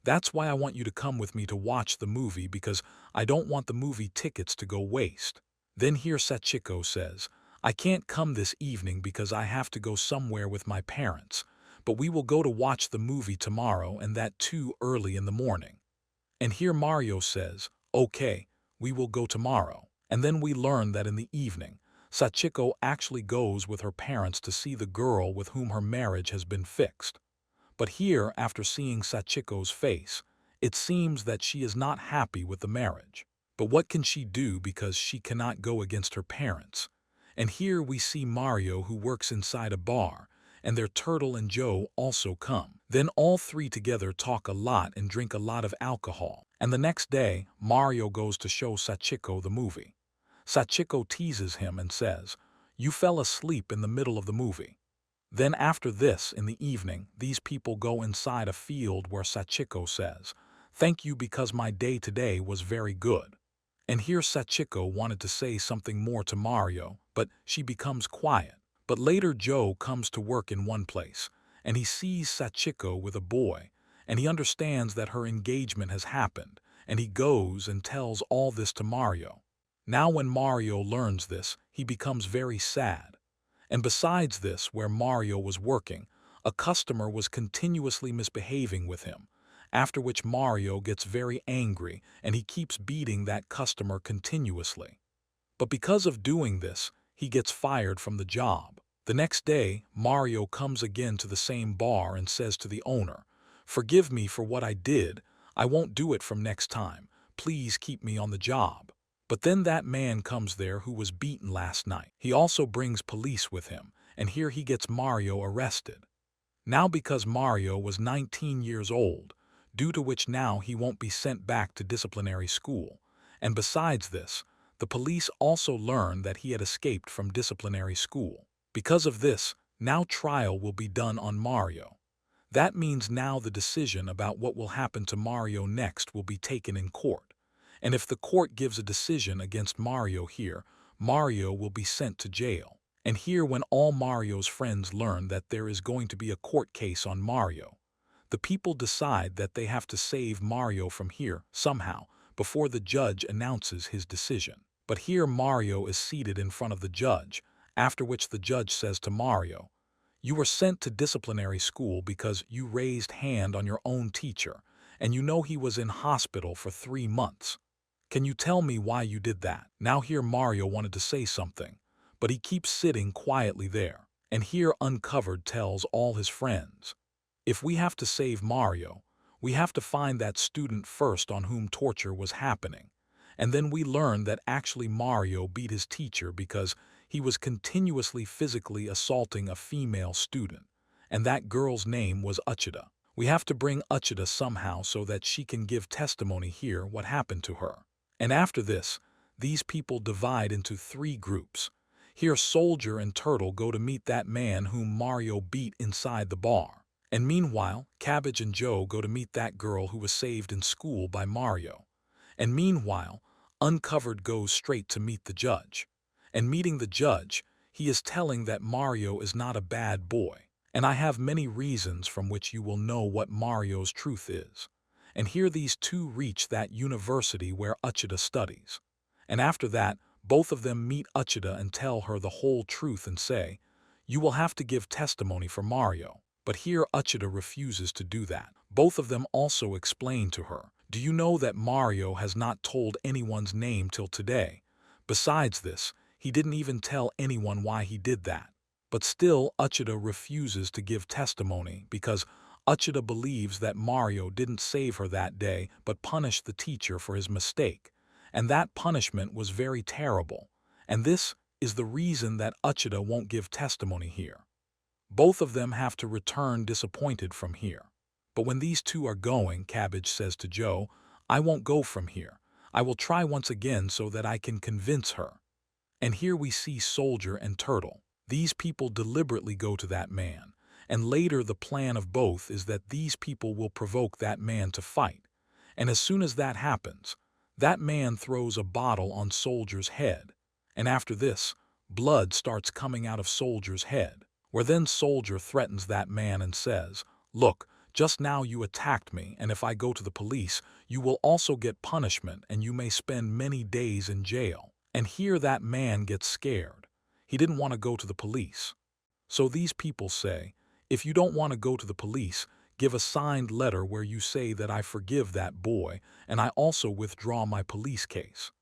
That's why I want you to come with me to watch the movie because I don't want the movie tickets to go waste." Then here Sachiko says, "I can't come this evening because I have to go somewhere with my parents, but we will go to watch the movie tomorrow, and that too early in the morning." And here Mario says, "Okay, we will go tomorrow." And then we learn that in the evening, Sachiko actually goes with her parents to see the girl with whom her marriage has been fixed. But here, after seeing Sachiko's face, it seems that she is not happy with the marriage. But what can she do because she cannot go against her parents? And here we see Mario, who works inside a bar, and their Turtle and Joe also come. Then all 3 together talk a lot and drink a lot of alcohol. And the next day, Mario goes to show Sachiko the movie. Sachiko teases him and says, "You fell asleep in the middle of the movie." Then after this, in the evening, these people go inside a field where Sachiko says, "Thank you because my day today was very good." And here Sachiko wanted to say something more to Mario, but she becomes quiet. But later Joe comes to work in one place, and he sees Sachiko with a boy, and he understands that her engagement has happened, and he goes and tells all this to Mario. Now when Mario learns this, he becomes very sad. And besides this, where Mario was working, a customer was continuously misbehaving with him, after which Mario gets very angry and he keeps beating that customer continuously. But because of doing this, he gets fired from the job. The next day, Mario comes again to the same bar and says to the owner, "Forgive me for what I did. I won't do it from next time. Please keep me on the job." But then that man comes there who was beaten last night. He also brings police with him, and here he gets Mario arrested. Now because Mario was 19 years old, due to which now he won't be sent back to disciplinary school. And besides this, the police also learned that he had escaped from disciplinary school. Because of this, now trial will be done on Mario. That means now the decision about what will happen to Mario next will be taken in court. And if the court gives a decision against Mario here, Mario will be sent to jail. And here when all Mario's friends learn that there is going to be a court case on Mario, the people decide that they have to save Mario from here somehow before the judge announces his decision. But here Mario is seated in front of the judge, after which the judge says to Mario, "You were sent to disciplinary school because you raised hand on your own teacher, and you know he was in hospital for 3 months. Can you tell me why you did that?" Now here Mario wanted to say something, but he keeps sitting quietly there. And here Uncovered tells all his friends, "If we have to save Mario, we have to find that student first on whom torture was happening. And then we learn that actually Mario beat his teacher because he was continuously physically assaulting a female student, and that girl's name was Uchida. We have to bring Uchida somehow so that she can give testimony here what happened to her." And after this, these people divide into 3 groups. Here Soldier and Turtle go to meet that man whom Mario beat inside the bar. And meanwhile, Cabbage and Joe go to meet that girl who was saved in school by Mario. And meanwhile, Uncovered goes straight to meet the judge. And meeting the judge, he is telling that Mario is not a bad boy. And I have many reasons from which you will know what Mario's truth is. And here these 2 reach that university where Uchida studies. And after that, both of them meet Uchida and tell her the whole truth and say, "You will have to give testimony for Mario." But here Uchida refuses to do that. Both of them also explain to her, "Do you know that Mario has not told anyone's name till today? Besides this, he didn't even tell anyone why he did that." But still Uchida refuses to give testimony because Uchida believes that Mario didn't save her that day but punished the teacher for his mistake. And that punishment was very terrible. And this is the reason that Uchida won't give testimony here. Both of them have to return disappointed from here. But when these 2 are going, Cabbage says to Joe, "I won't go from here. I will try once again so that I can convince her." And here we see Soldier and Turtle. These people deliberately go to that man. And later the plan of both is that these people will provoke that man to fight. And as soon as that happens, that man throws a bottle on Soldier's head. And after this, blood starts coming out of Soldier's head. Where then Soldier threatens that man and says, "Look, just now you attacked me, and if I go to the police, you will also get punishment and you may spend many days in jail." And here that man gets scared. He didn't want to go to the police. So these people say, "If you don't want to go to the police, give a signed letter where you say that I forgive that boy and I also withdraw my police case."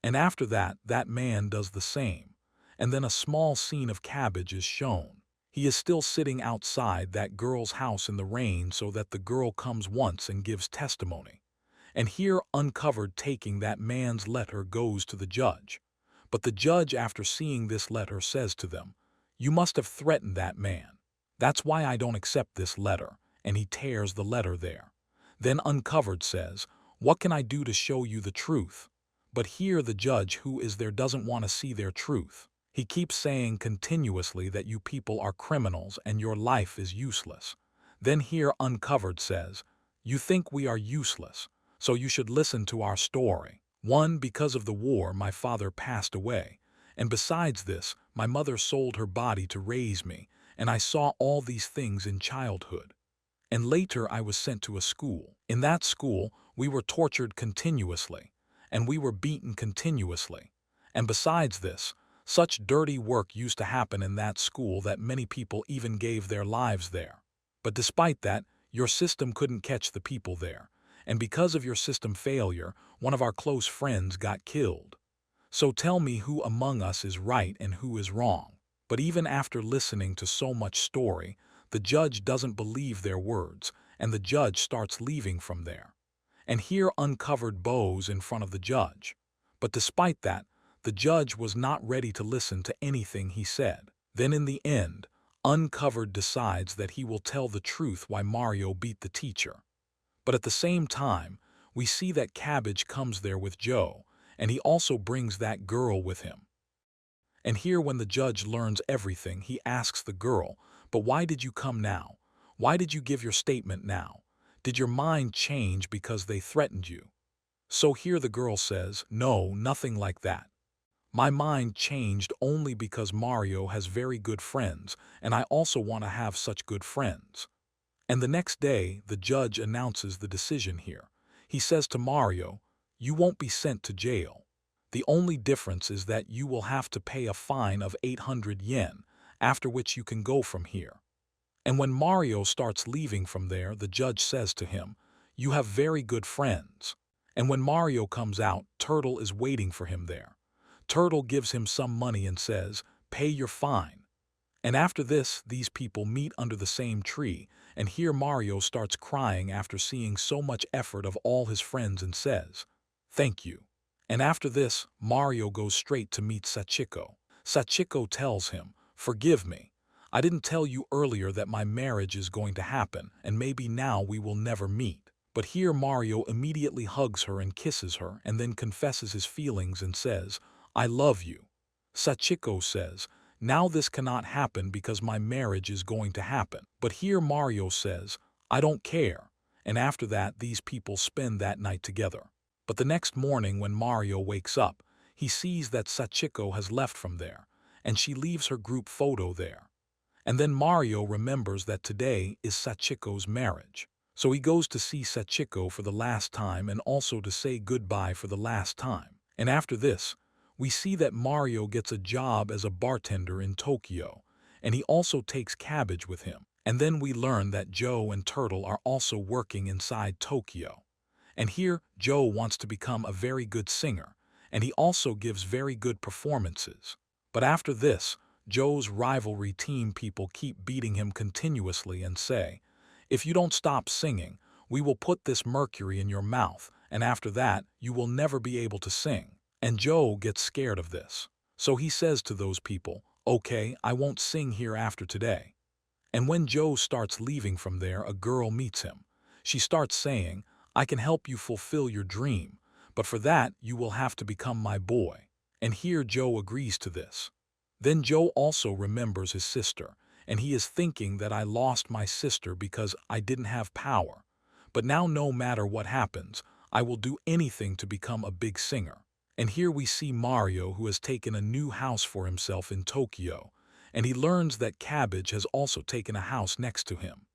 And after that, that man does the same. And then a small scene of Cabbage is shown. He is still sitting outside that girl's house in the rain so that the girl comes once and gives testimony. And here Uncovered taking that man's letter goes to the judge. But the judge after seeing this letter says to them, "You must have threatened that man. That's why I don't accept this letter," and he tears the letter there. Then Uncovered says, "What can I do to show you the truth?" But here the judge who is there doesn't want to see their truth. He keeps saying continuously that you people are criminals and your life is useless. Then here Uncovered says, "You think we are useless, so you should listen to our story. 1. Because of the war, my father passed away. And besides this, my mother sold her body to raise me, and I saw all these things in childhood. And later I was sent to a school. In that school, we were tortured continuously, and we were beaten continuously. And besides this, such dirty work used to happen in that school that many people even gave their lives there. But despite that, Your system couldn't catch the people there, and because of your system failure, one of our close friends got killed. So tell me who among us is right and who is wrong." But even after listening to so much story, the judge doesn't believe their words, and the judge starts leaving from there. And here uncovered bows in front of the judge. But despite that, the judge was not ready to listen to anything he said. Then in the end, Uncovered decides that he will tell the truth why Mario beat the teacher. But at the same time, we see that Cabbage comes there with Joe, and he also brings that girl with him. And here when the judge learns everything, he asks the girl, "But why did you come now? Why did you give your statement now? Did your mind change because they threatened you?" So here the girl says, "No, nothing like that. My mind changed only because Mario has very good friends, and I also want to have such good friends." And the next day, the judge announces the decision here. He says to Mario, "You won't be sent to jail. The only difference is that you will have to pay a fine of 800 yen, after which you can go from here." And when Mario starts leaving from there, the judge says to him, "You have very good friends." And when Mario comes out, Turtle is waiting for him there. Turtle gives him some money and says, "Pay your fine." And after this, these people meet under the same tree, and here Mario starts crying after seeing so much effort of all his friends and says, "Thank you." And after this, Mario goes straight to meet Sachiko. Sachiko tells him, "Forgive me. I didn't tell you earlier that my marriage is going to happen, and maybe now we will never meet." But here Mario immediately hugs her and kisses her and then confesses his feelings and says, "I love you." Sachiko says, "Now this cannot happen because my marriage is going to happen." But here Mario says, "I don't care." And after that, these people spend that night together. But the next morning when Mario wakes up, he sees that Sachiko has left from there, and she leaves her group photo there. And then Mario remembers that today is Sachiko's marriage. So he goes to see Sachiko for the last time and also to say goodbye for the last time. And after this, we see that Mario gets a job as a bartender in Tokyo, and he also takes Cabbage with him. And then we learn that Joe and Turtle are also working inside Tokyo. And here, Joe wants to become a very good singer, and he also gives very good performances. But after this, Joe's rivalry team people keep beating him continuously and say, "If you don't stop singing, we will put this mercury in your mouth, and after that, you will never be able to sing." And Joe gets scared of this. So he says to those people, "Okay, I won't sing here after today." And when Joe starts leaving from there, a girl meets him. She starts saying, "I can help you fulfill your dream, but for that you will have to become my boy." And here Joe agrees to this. Then Joe also remembers his sister, and he is thinking that I lost my sister because I didn't have power. But now no matter what happens, I will do anything to become a big singer. And here we see Mario, who has taken a new house for himself in Tokyo, and he learns that Cabbage has also taken a house next to him.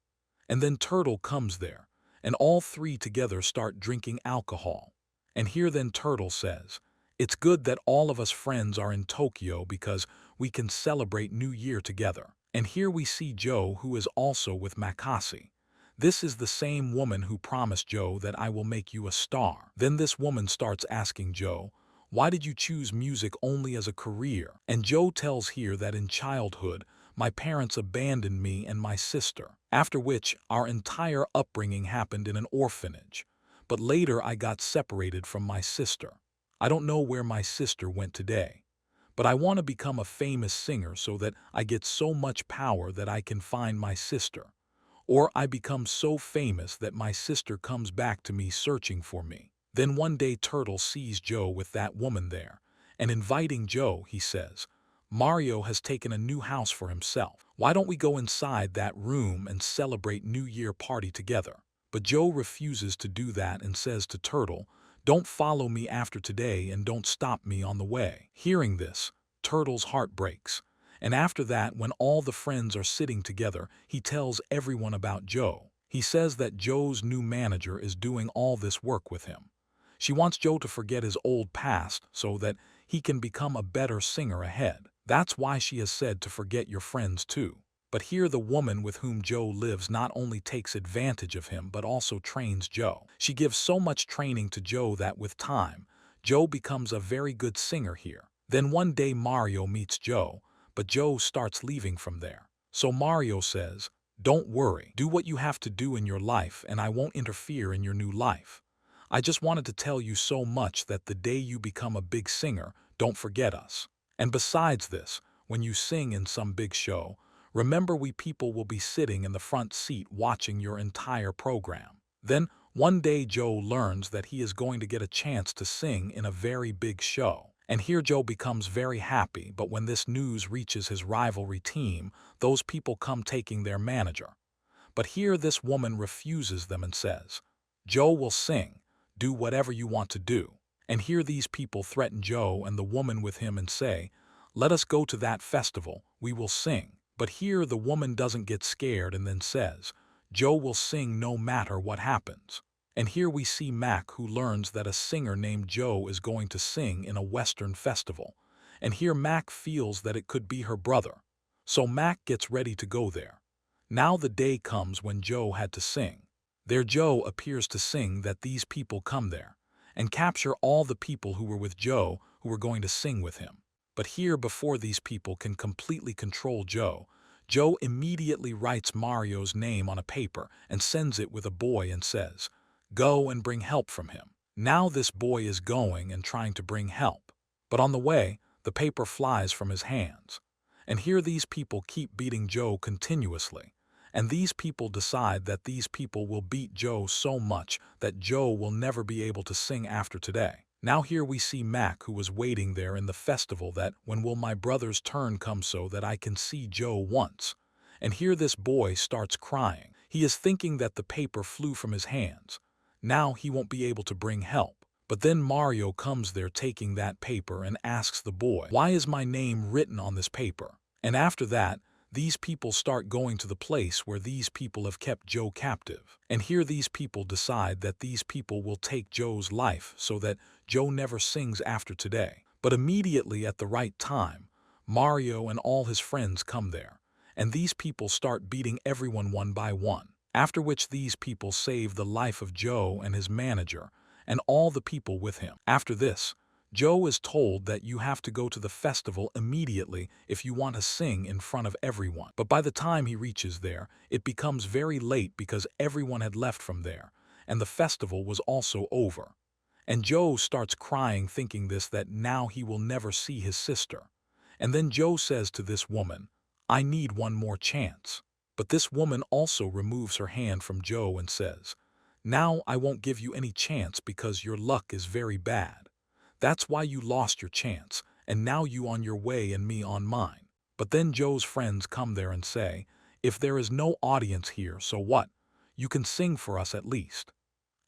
And then Turtle comes there, and all three together start drinking alcohol. And here then Turtle says, "It's good that all of us friends are in Tokyo because we can celebrate New Year together." And here we see Joe, who is also with Makasi. This is the same woman who promised Joe that I will make you a star. Then this woman starts asking Joe, "Why did you choose music only as a career?" And Joe tells here that in childhood, my parents abandoned me and my sister, after which our entire upbringing happened in an orphanage. But later I got separated from my sister. I don't know where my sister went today. But I want to become a famous singer so that I get so much power that I can find my sister. Or I become so famous that my sister comes back to me searching for me. Then one day Turtle sees Joe with that woman there, and inviting Joe, he says, "Mario has taken a new house for himself. Why don't we go inside that room and celebrate New Year party together?" But Joe refuses to do that and says to Turtle, "Don't follow me after today and don't stop me on the way." Hearing this, Turtle's heart breaks. And after that, when all the friends are sitting together, he tells everyone about Joe. He says that Joe's new manager is doing all this work with him. She wants Joe to forget his old past so that he can become a better singer ahead. That's why she has said to forget your friends too. But here the woman with whom Joe lives not only takes advantage of him but also trains Joe. She gives so much training to Joe that with time, Joe becomes a very good singer here. Then one day Mario meets Joe, but Joe starts leaving from there. So Mario says, "Don't worry, do what you have to do in your life and I won't interfere in your new life. I just wanted to tell you so much that the day you become a big singer, don't forget us. And besides this, when you sing in some big show, remember we people will be sitting in the front seat watching your entire program." Then, one day Joe learns that he is going to get a chance to sing in a very big show. And here Joe becomes very happy, but when this news reaches his rivalry team, those people come taking their manager. But here this woman refuses them and says, "Joe will sing, do whatever you want to do." And here these people threaten Joe and the woman with him and say, "Let us go to that festival, we will sing." But here the woman doesn't get scared and then says, "Joe will sing no matter what happens." And here we see Mac, who learns that a singer named Joe is going to sing in a Western festival. And here Mac feels that it could be her brother. So Mac gets ready to go there. Now the day comes when Joe had to sing. There Joe appears to sing that these people come there and capture all the people who were with Joe who were going to sing with him. But here, before these people can completely control Joe, Joe immediately writes Mario's name on a paper and sends it with a boy and says, "Go and bring help from him." Now this boy is going and trying to bring help. But on the way, the paper flies from his hands. And here these people keep beating Joe continuously. And these people decide that these people will beat Joe so much that Joe will never be able to sing after today. Now here we see Mac, who was waiting there in the festival, that when will my brother's turn come so that I can see Joe once. And here this boy starts crying. He is thinking that the paper flew from his hands. Now he won't be able to bring help. But then Mario comes there taking that paper and asks the boy, "Why is my name written on this paper?" And after that, these people start going to the place where these people have kept Joe captive. And here these people decide that these people will take Joe's life so that Joe never sings after today. But immediately at the right time, Mario and all his friends come there, and these people start beating everyone one by one. After which these people save the life of Joe and his manager and all the people with him. After this, Joe is told that you have to go to the festival immediately if you want to sing in front of everyone. But by the time he reaches there, it becomes very late because everyone had left from there, and the festival was also over. And Joe starts crying, thinking that now he will never see his sister. And then Joe says to this woman, "I need one more chance." But this woman also removes her hand from Joe and says, "Now I won't give you any chance because your luck is very bad. That's why you lost your chance, and now you on your way and me on mine." But then Joe's friends come there and say, "If there is no audience here, so what? You can sing for us at least."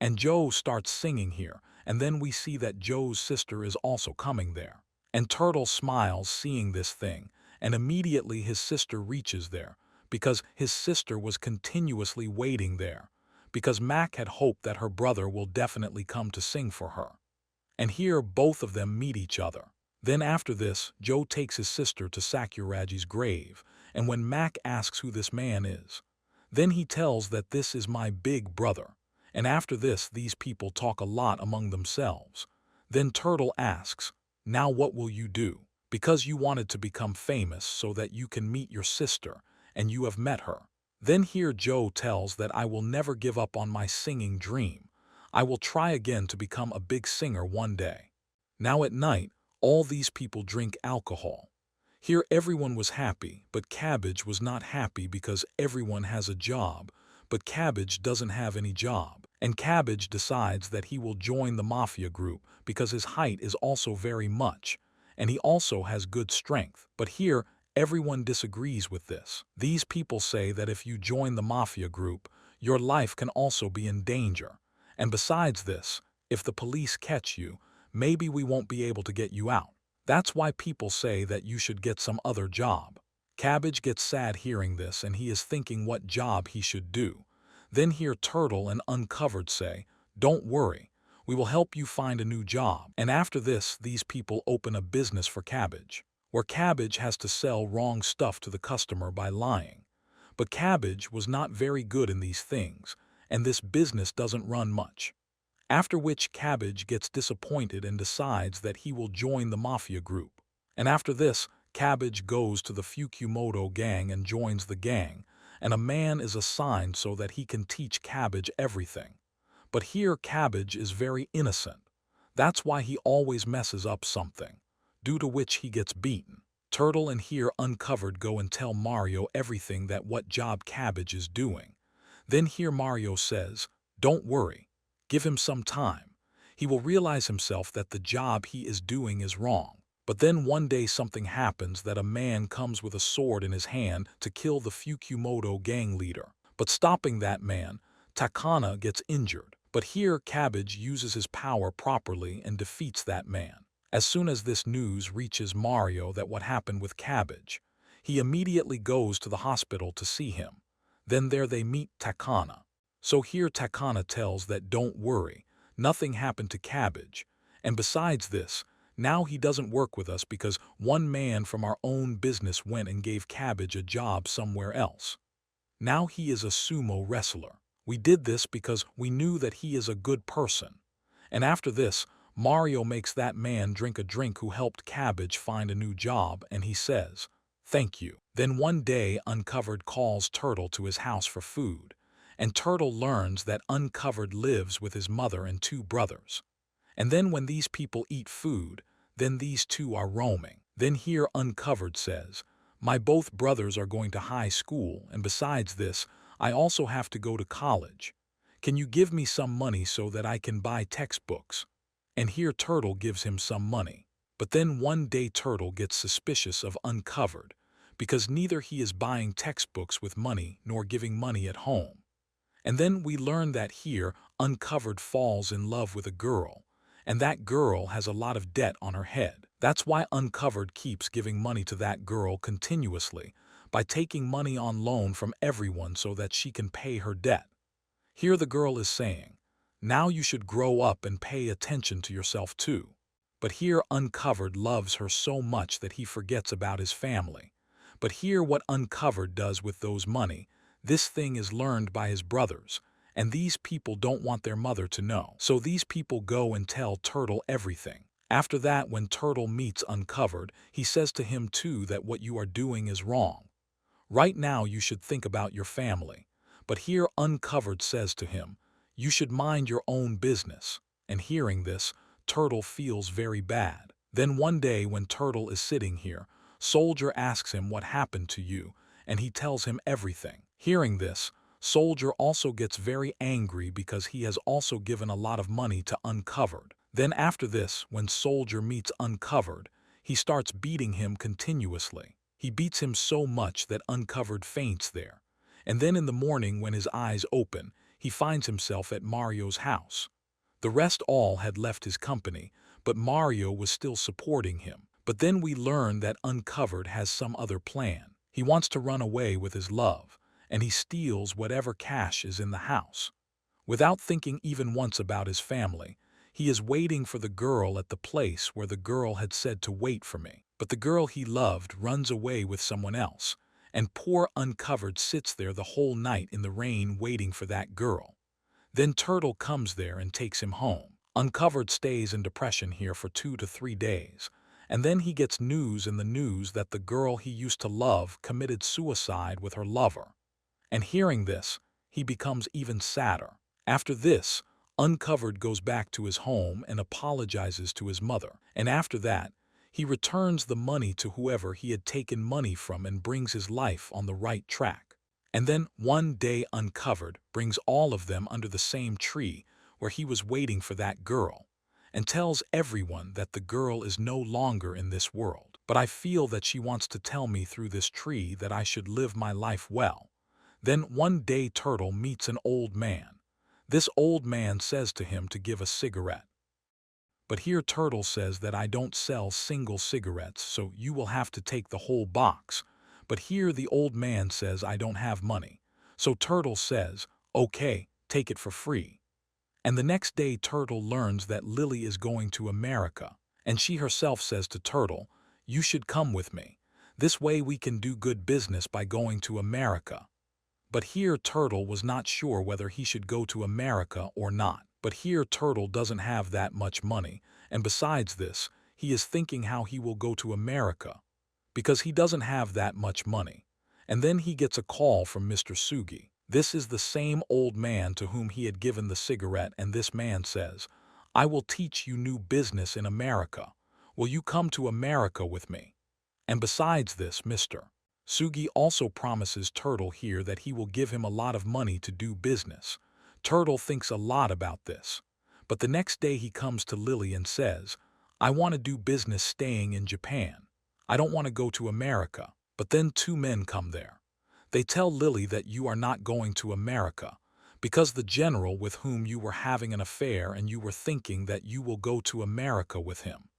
And Joe starts singing here, and then we see that Joe's sister is also coming there. And Turtle smiles seeing this thing, and immediately his sister reaches there, because his sister was continuously waiting there, because Mac had hoped that her brother will definitely come to sing for her. And here both of them meet each other. Then after this, Joe takes his sister to Sakuraji's grave, and when Mac asks who this man is, then he tells that this is my big brother. And after this, these people talk a lot among themselves. Then Turtle asks, "Now what will you do? Because you wanted to become famous so that you can meet your sister, and you have met her." Then here Joe tells that I will never give up on my singing dream. I will try again to become a big singer one day. Now at night, all these people drink alcohol. Here everyone was happy, but Cabbage was not happy because everyone has a job, but Cabbage doesn't have any job. And Cabbage decides that he will join the mafia group because his height is also very much, and he also has good strength. But here, everyone disagrees with this. These people say that if you join the mafia group, your life can also be in danger. And besides this, if the police catch you, maybe we won't be able to get you out. That's why people say that you should get some other job. Cabbage gets sad hearing this, and he is thinking what job he should do. Then here Turtle and Uncovered say, "Don't worry, we will help you find a new job." And after this, these people open a business for Cabbage, where Cabbage has to sell wrong stuff to the customer by lying. But Cabbage was not very good in these things, and this business doesn't run much. After which Cabbage gets disappointed and decides that he will join the mafia group. And after this, Cabbage goes to the Fukumoto gang and joins the gang, and a man is assigned so that he can teach Cabbage everything. But here Cabbage is very innocent. That's why he always messes up something, due to which he gets beaten. Turtle and here Uncovered go and tell Mario everything that what job Cabbage is doing. Then here Mario says, "Don't worry. Give him some time. He will realize himself that the job he is doing is wrong." But then one day something happens that a man comes with a sword in his hand to kill the Fukumoto gang leader. But stopping that man, Takana gets injured. But here Cabbage uses his power properly and defeats that man. As soon as this news reaches Mario that what happened with Cabbage, he immediately goes to the hospital to see him. Then there they meet Takana. So here Takana tells that don't worry, nothing happened to Cabbage. And besides this, now he doesn't work with us because one man from our own business went and gave Cabbage a job somewhere else. Now he is a sumo wrestler. We did this because we knew that he is a good person. And after this, Mario makes that man drink a drink who helped Cabbage find a new job, and he says, "Thank you." Then one day Uncovered calls Turtle to his house for food, and Turtle learns that Uncovered lives with his mother and two brothers. And then when these people eat food, then these two are roaming. Then here Uncovered says, "My both brothers are going to high school, and besides this, I also have to go to college. Can you give me some money so that I can buy textbooks?" And here Turtle gives him some money. But then one day Turtle gets suspicious of Uncovered, because neither he is buying textbooks with money nor giving money at home. And then we learn that here Uncovered falls in love with a girl, and that girl has a lot of debt on her head. That's why Uncovered keeps giving money to that girl continuously, by taking money on loan from everyone so that she can pay her debt. Here the girl is saying, "Now you should grow up and pay attention to yourself too." But here Uncovered loves her so much that he forgets about his family. But here what Uncovered does with those money, this thing is learned by his brothers, and these people don't want their mother to know. So these people go and tell Turtle everything. After that, when Turtle meets Uncovered, he says to him too that what you are doing is wrong. Right now you should think about your family. But here Uncovered says to him, "You should mind your own business." And hearing this, Turtle feels very bad. Then one day when Turtle is sitting here, Soldier asks him what happened to you, and he tells him everything. Hearing this, Soldier also gets very angry because he has also given a lot of money to Uncovered. Then after this, when Soldier meets Uncovered, he starts beating him continuously. He beats him so much that Uncovered faints there. And then in the morning when his eyes open, he finds himself at Mario's house. The rest all had left his company, but Mario was still supporting him. But then we learn that Uncovered has some other plan. He wants to run away with his love, and he steals whatever cash is in the house. Without thinking even once about his family, he is waiting for the girl at the place where the girl had said to wait for me. But the girl he loved runs away with someone else, and poor Uncovered sits there the whole night in the rain waiting for that girl. Then Turtle comes there and takes him home. Uncovered stays in depression here for 2 to 3 days, and then he gets news in the news that the girl he used to love committed suicide with her lover. And hearing this, he becomes even sadder. After this, Uncovered goes back to his home and apologizes to his mother. And after that, he returns the money to whoever he had taken money from and brings his life on the right track. And then one day Uncovered brings all of them under the same tree where he was waiting for that girl, and tells everyone that the girl is no longer in this world. But I feel that she wants to tell me through this tree that I should live my life well. Then one day Turtle meets an old man. This old man says to him to give a cigarette. But here Turtle says that I don't sell single cigarettes, so you will have to take the whole box. But here the old man says I don't have money. So Turtle says, "Okay, take it for free." And the next day Turtle learns that Lily is going to America, and she herself says to Turtle, "You should come with me. This way we can do good business by going to America." But here Turtle was not sure whether he should go to America or not. But here Turtle doesn't have that much money, and besides this, he is thinking how he will go to America, because he doesn't have that much money. And then he gets a call from Mr. Sugi. This is the same old man to whom he had given the cigarette, and this man says, "I will teach you new business in America. Will you come to America with me?" And besides this, Mr. Sugi also promises Turtle here that he will give him a lot of money to do business. Turtle thinks a lot about this. But the next day he comes to Lily and says, "I want to do business staying in Japan. I don't want to go to America." But then two men come there. They tell Lily that you are not going to America, because the general with whom you were having an affair and you were thinking that you will go to America with him.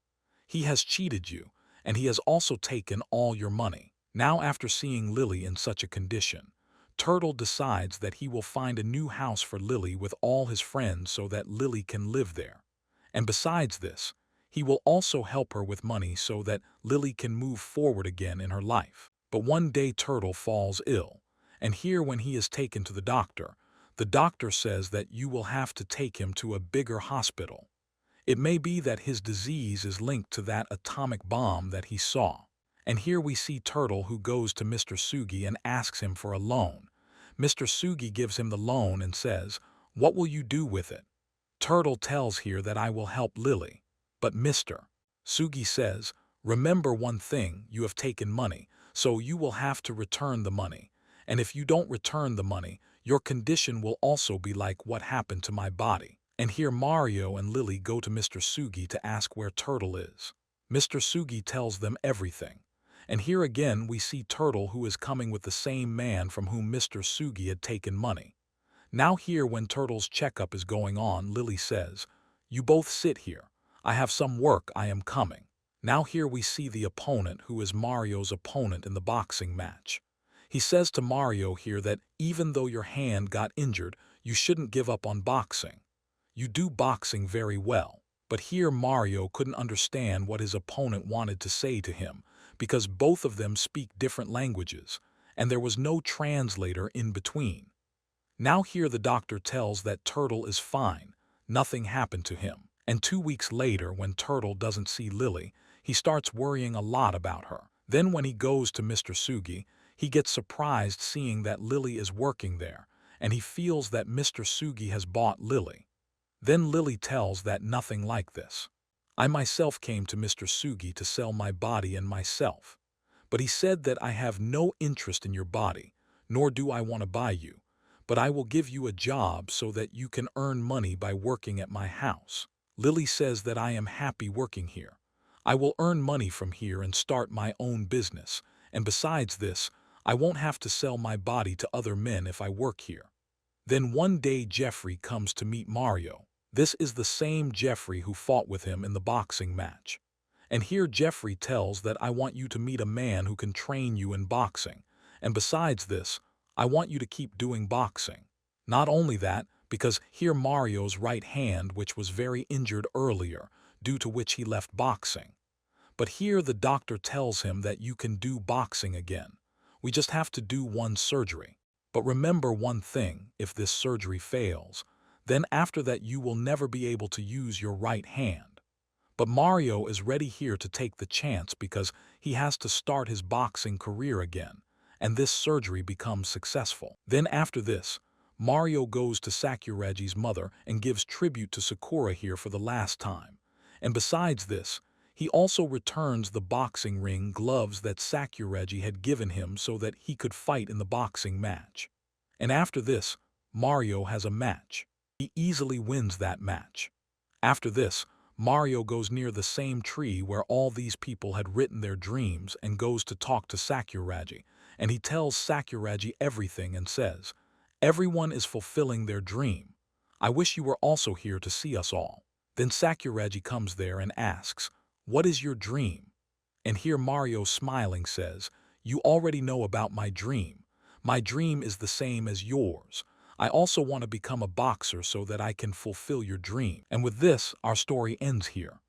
He has cheated you, and he has also taken all your money. Now, after seeing Lily in such a condition, Turtle decides that he will find a new house for Lily with all his friends so that Lily can live there. And besides this, he will also help her with money so that Lily can move forward again in her life. But one day Turtle falls ill, and here when he is taken to the doctor says that you will have to take him to a bigger hospital. It may be that his disease is linked to that atomic bomb that he saw. And here we see Turtle, who goes to Mr. Sugi and asks him for a loan. Mr. Sugi gives him the loan and says, "What will you do with it?" Turtle tells here that I will help Lily. But Mr. Sugi says, "Remember one thing, you have taken money, so you will have to return the money. And if you don't return the money, your condition will also be like what happened to my body." And here Mario and Lily go to Mr. Sugi to ask where Turtle is. Mr. Sugi tells them everything. And here again we see Turtle, who is coming with the same man from whom Mr. Sugi had taken money. Now here when Turtle's checkup is going on, Lily says, "You both sit here. I have some work, I am coming." Now here we see the opponent, who is Mario's opponent in the boxing match. He says to Mario here that even though your hand got injured, you shouldn't give up on boxing. You do boxing very well. But here Mario couldn't understand what his opponent wanted to say to him, because both of them speak different languages, and there was no translator in between. Now here the doctor tells that Turtle is fine, nothing happened to him. And 2 weeks later, when Turtle doesn't see Lily, he starts worrying a lot about her. Then when he goes to Mr. Sugi, he gets surprised seeing that Lily is working there, and he feels that Mr. Sugi has bought Lily. Then Lily tells that nothing like this. I myself came to Mr. Sugi to sell my body and myself. But he said that I have no interest in your body, nor do I want to buy you. But I will give you a job so that you can earn money by working at my house. Lily says that I am happy working here. I will earn money from here and start my own business. And besides this, I won't have to sell my body to other men if I work here. Then one day Jeffrey comes to meet Mario. This is the same Jeffrey who fought with him in the boxing match. And here Jeffrey tells that I want you to meet a man who can train you in boxing. And besides this, I want you to keep doing boxing. Not only that, because here Mario's right hand, which was very injured earlier, due to which he left boxing. But here the doctor tells him that you can do boxing again. We just have to do one surgery. But remember one thing, if this surgery fails, then after that you will never be able to use your right hand. But Mario is ready here to take the chance because he has to start his boxing career again, and this surgery becomes successful. Then after this, Mario goes to Sakuragi's mother and gives tribute to Sakura here for the last time. And besides this, he also returns the boxing ring gloves that Sakuragi had given him so that he could fight in the boxing match. And after this, Mario has a match. He easily wins that match. After this, Mario goes near the same tree where all these people had written their dreams and goes to talk to Sakuragi, and he tells Sakuragi everything and says, "Everyone is fulfilling their dream. I wish you were also here to see us all." Then Sakuragi comes there and asks, "What is your dream?" And here Mario smiling says, "You already know about my dream. My dream is the same as yours. I also want to become a boxer so that I can fulfill your dream." And with this, our story ends here.